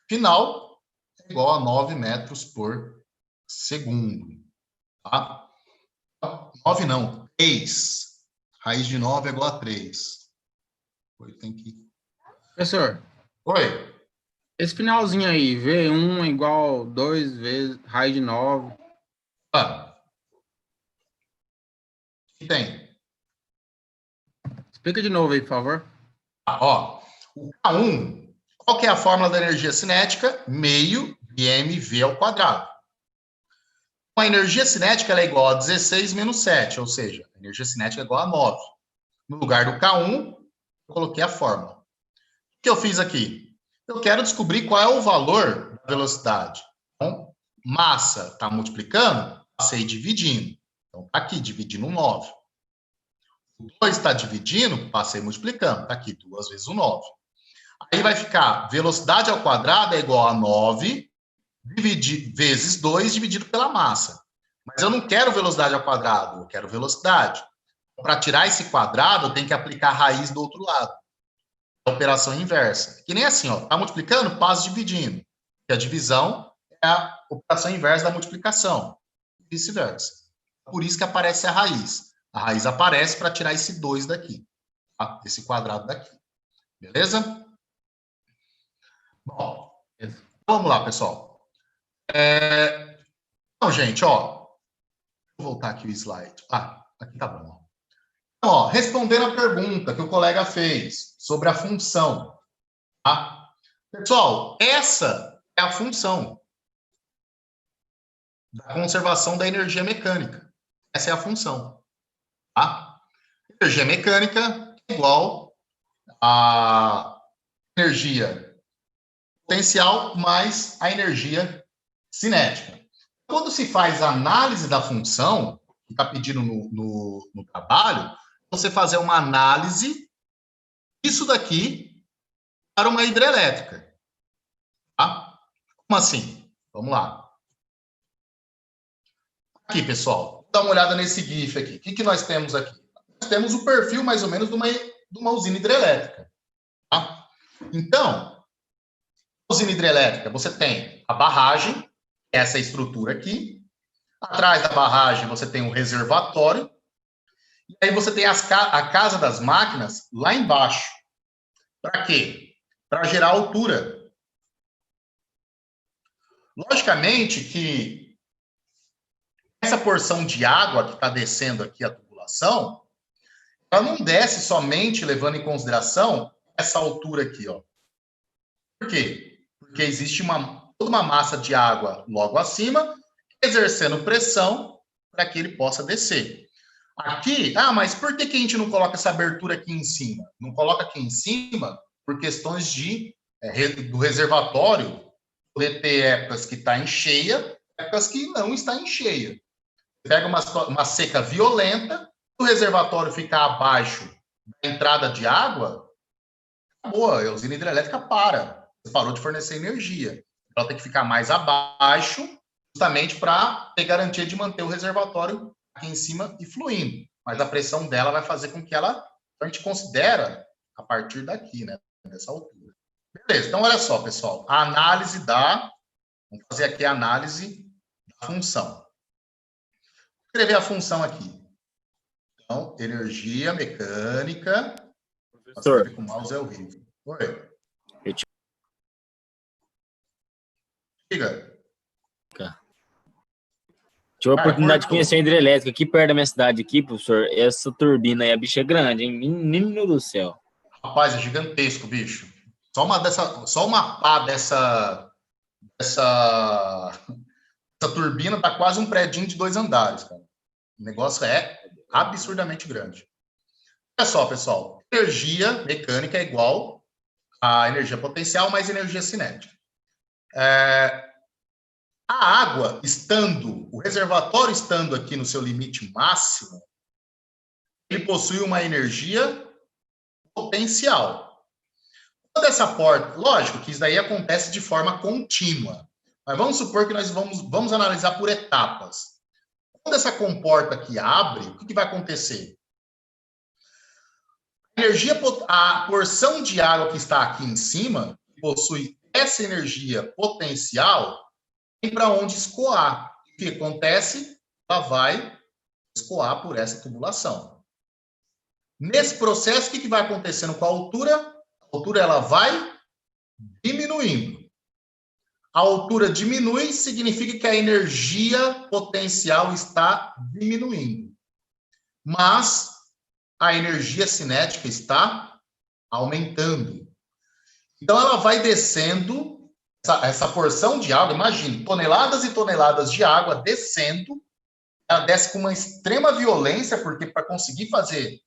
final é igual a 9 metros por segundo. Tá? 9 não, 3. Raiz de 9 é igual a 3. Tem que... Professor. Oi. Esse finalzinho aí, V1 é igual a 2 vezes raiz de 9. Ah. O que tem? Explica de novo aí, por favor. Ó, o K1, qual que é a fórmula da energia cinética? Meio de mv ao quadrado. A energia cinética ela é igual a 16 menos 7, ou seja, a energia cinética é igual a 9. No lugar do K1, eu coloquei a fórmula. O que eu fiz aqui? Eu quero descobrir qual é o valor da velocidade. Então, massa está multiplicando, passei dividindo. Então, está aqui, dividindo 9. O 2 está dividindo, passei multiplicando. Está aqui, 2 vezes o 9. Aí vai ficar velocidade ao quadrado é igual a 9 vezes 2 dividido pela massa. Mas eu não quero velocidade ao quadrado, eu quero velocidade. Para tirar esse quadrado, eu tenho que aplicar a raiz do outro lado. A operação inversa. Que nem assim, ó, tá multiplicando, passa dividindo. E a divisão é a operação inversa da multiplicação. E vice-versa. Por isso que aparece a raiz. A raiz aparece para tirar esse 2 daqui. Tá? Esse quadrado daqui. Beleza? Bom, vamos lá, pessoal. Então, gente, ó. Vou voltar aqui o slide. Ah, aqui tá bom. Então, ó, respondendo a pergunta que o colega fez sobre a função. Tá? Pessoal, essa é a função da conservação da energia mecânica. Essa é a função. Tá? Energia mecânica é igual a energia potencial mais a energia cinética. Quando se faz a análise da função, que está pedindo no trabalho, você fazer uma análise disso daqui para uma hidrelétrica. Tá? Como assim? Vamos lá. Aqui, pessoal, vou dar uma olhada nesse GIF aqui. O que nós temos aqui? Nós temos o perfil, mais ou menos, de uma usina hidrelétrica. Tá? Então, usina hidrelétrica, você tem a barragem, essa estrutura aqui. Atrás da barragem, você tem um reservatório. E aí você tem a casa das máquinas lá embaixo. Para quê? Para gerar altura. Logicamente que essa porção de água que está descendo aqui a tubulação, ela não desce somente levando em consideração essa altura aqui, ó. Por quê? Porque existe toda uma massa de água logo acima, exercendo pressão para que ele possa descer. Aqui, mas por que a gente não coloca essa abertura aqui em cima? Não coloca aqui em cima por questões do reservatório poder ter épocas que está em cheia, épocas que não está em cheia. Pega uma seca violenta, o reservatório ficar abaixo da entrada de água, acabou, a usina hidrelétrica parou de fornecer energia. Ela tem que ficar mais abaixo, justamente para ter garantia de manter o reservatório aqui em cima e fluindo. Mas a pressão dela vai fazer com que a gente considera a partir daqui, né, dessa altura. Beleza, então olha só, pessoal, a análise vamos fazer aqui a análise da função. Vou escrever a função aqui. Então, energia mecânica. Professor. Com o mouse é horrível. Oi. Diga. Tive a oportunidade de conhecer a hidrelétrica aqui perto da minha cidade aqui, professor. Essa turbina aí, a bicha é grande, hein? Menino do céu. Rapaz, é gigantesco, bicho. Só uma pá dessa turbina dá quase um predinho de 2 andares, cara. O negócio é absurdamente grande. Olha só, pessoal. Energia mecânica é igual a energia potencial mais energia cinética. A água o reservatório estando aqui no seu limite máximo, ele possui uma energia potencial. Quando essa porta, lógico que isso daí acontece de forma contínua, mas vamos supor que nós vamos analisar por etapas. Quando essa comporta aqui abre, o que vai acontecer? A porção de água que está aqui em cima, que possui essa energia potencial, tem para onde escoar. O que acontece? Ela vai escoar por essa tubulação. Nesse processo, o que vai acontecendo com a altura? A altura ela vai diminuindo. A altura diminui, significa que a energia potencial está diminuindo. Mas a energia cinética está aumentando. Então, ela vai descendo, essa porção de água, imagine, toneladas e toneladas de água descendo, ela desce com uma extrema violência, porque para conseguir fazer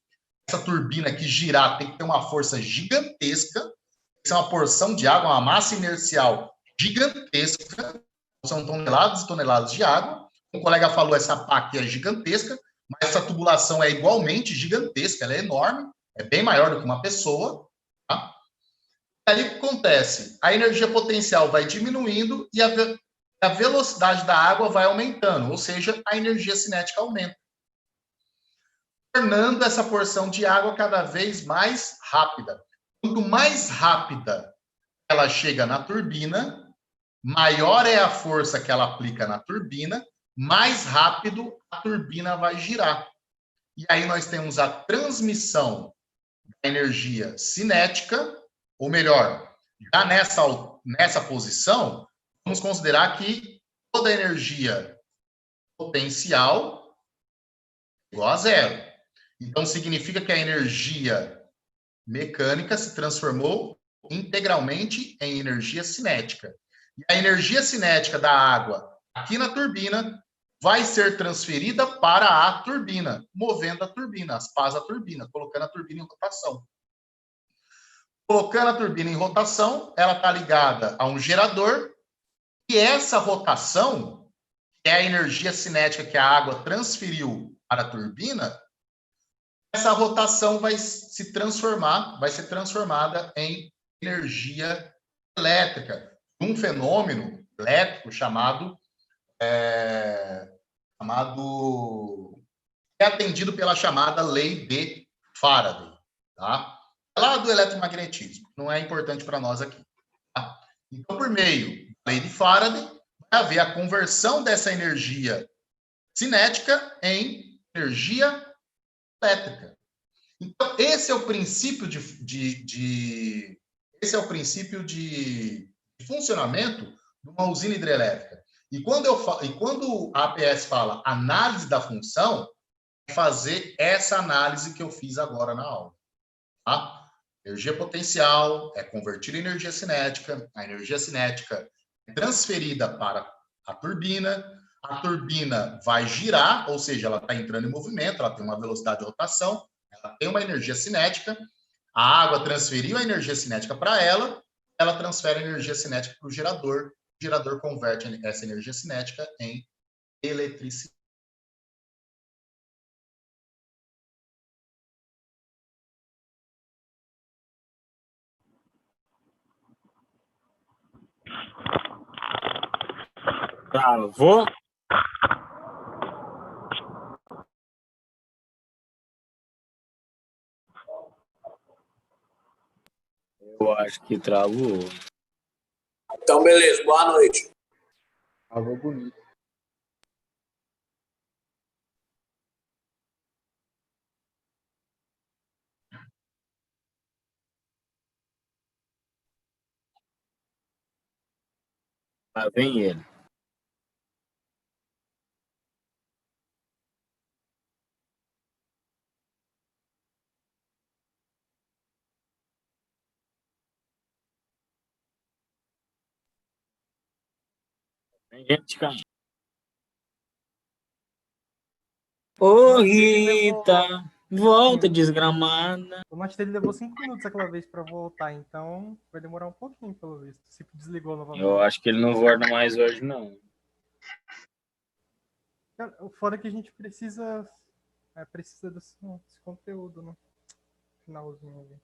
essa turbina aqui girar, tem que ter uma força gigantesca, isso é uma porção de água, uma massa inercial gigantesca, são toneladas e toneladas de água. O colega falou, essa pá aqui é gigantesca, mas essa tubulação é igualmente gigantesca, ela é enorme, é bem maior do que uma pessoa. Tá? Aí o que acontece? A energia potencial vai diminuindo e a velocidade da água vai aumentando, ou seja, a energia cinética aumenta, tornando essa porção de água cada vez mais rápida. Quanto mais rápida ela chega na turbina, maior é a força que ela aplica na turbina, mais rápido a turbina vai girar. E aí nós temos a transmissão da energia cinética, ou melhor, já nessa posição, vamos considerar que toda a energia potencial é igual a zero. Então, significa que a energia mecânica se transformou integralmente em energia cinética. E a energia cinética da água aqui na turbina vai ser transferida para a turbina, movendo a turbina, as pás da turbina, colocando a turbina em rotação. Colocando a turbina em rotação, ela está ligada a um gerador, e essa rotação, que é a energia cinética que a água transferiu para a turbina, essa rotação vai ser transformada em energia elétrica, um fenômeno elétrico chamado é atendido pela chamada lei de Faraday, tá? É lá do eletromagnetismo, não é importante para nós aqui. Tá? Então, por meio da lei de Faraday, vai haver a conversão dessa energia cinética em energia elétrica. Então, esse é o princípio de funcionamento de uma usina hidrelétrica. E quando a APS fala análise da função, é fazer essa análise que eu fiz agora na aula. Tá? Energia potencial é convertida em energia cinética, a energia cinética é transferida para a turbina vai girar, ou seja, ela está entrando em movimento, ela tem uma velocidade de rotação, ela tem uma energia cinética, a água transferiu a energia cinética para ela transfere a energia cinética para o gerador converte essa energia cinética em eletricidade. Travou? Eu acho que travou. Então, beleza. Boa noite. Travou bonito. Lá vem ele. Tem gente caindo. Ô, Rita, volta desgramada. O mate dele levou 5 minutos aquela vez pra voltar, então vai demorar um pouquinho, pelo visto. Se desligou novamente. Eu acho que ele não volta mais hoje, não. Cara, o foda é que a gente precisa desse conteúdo no finalzinho ali.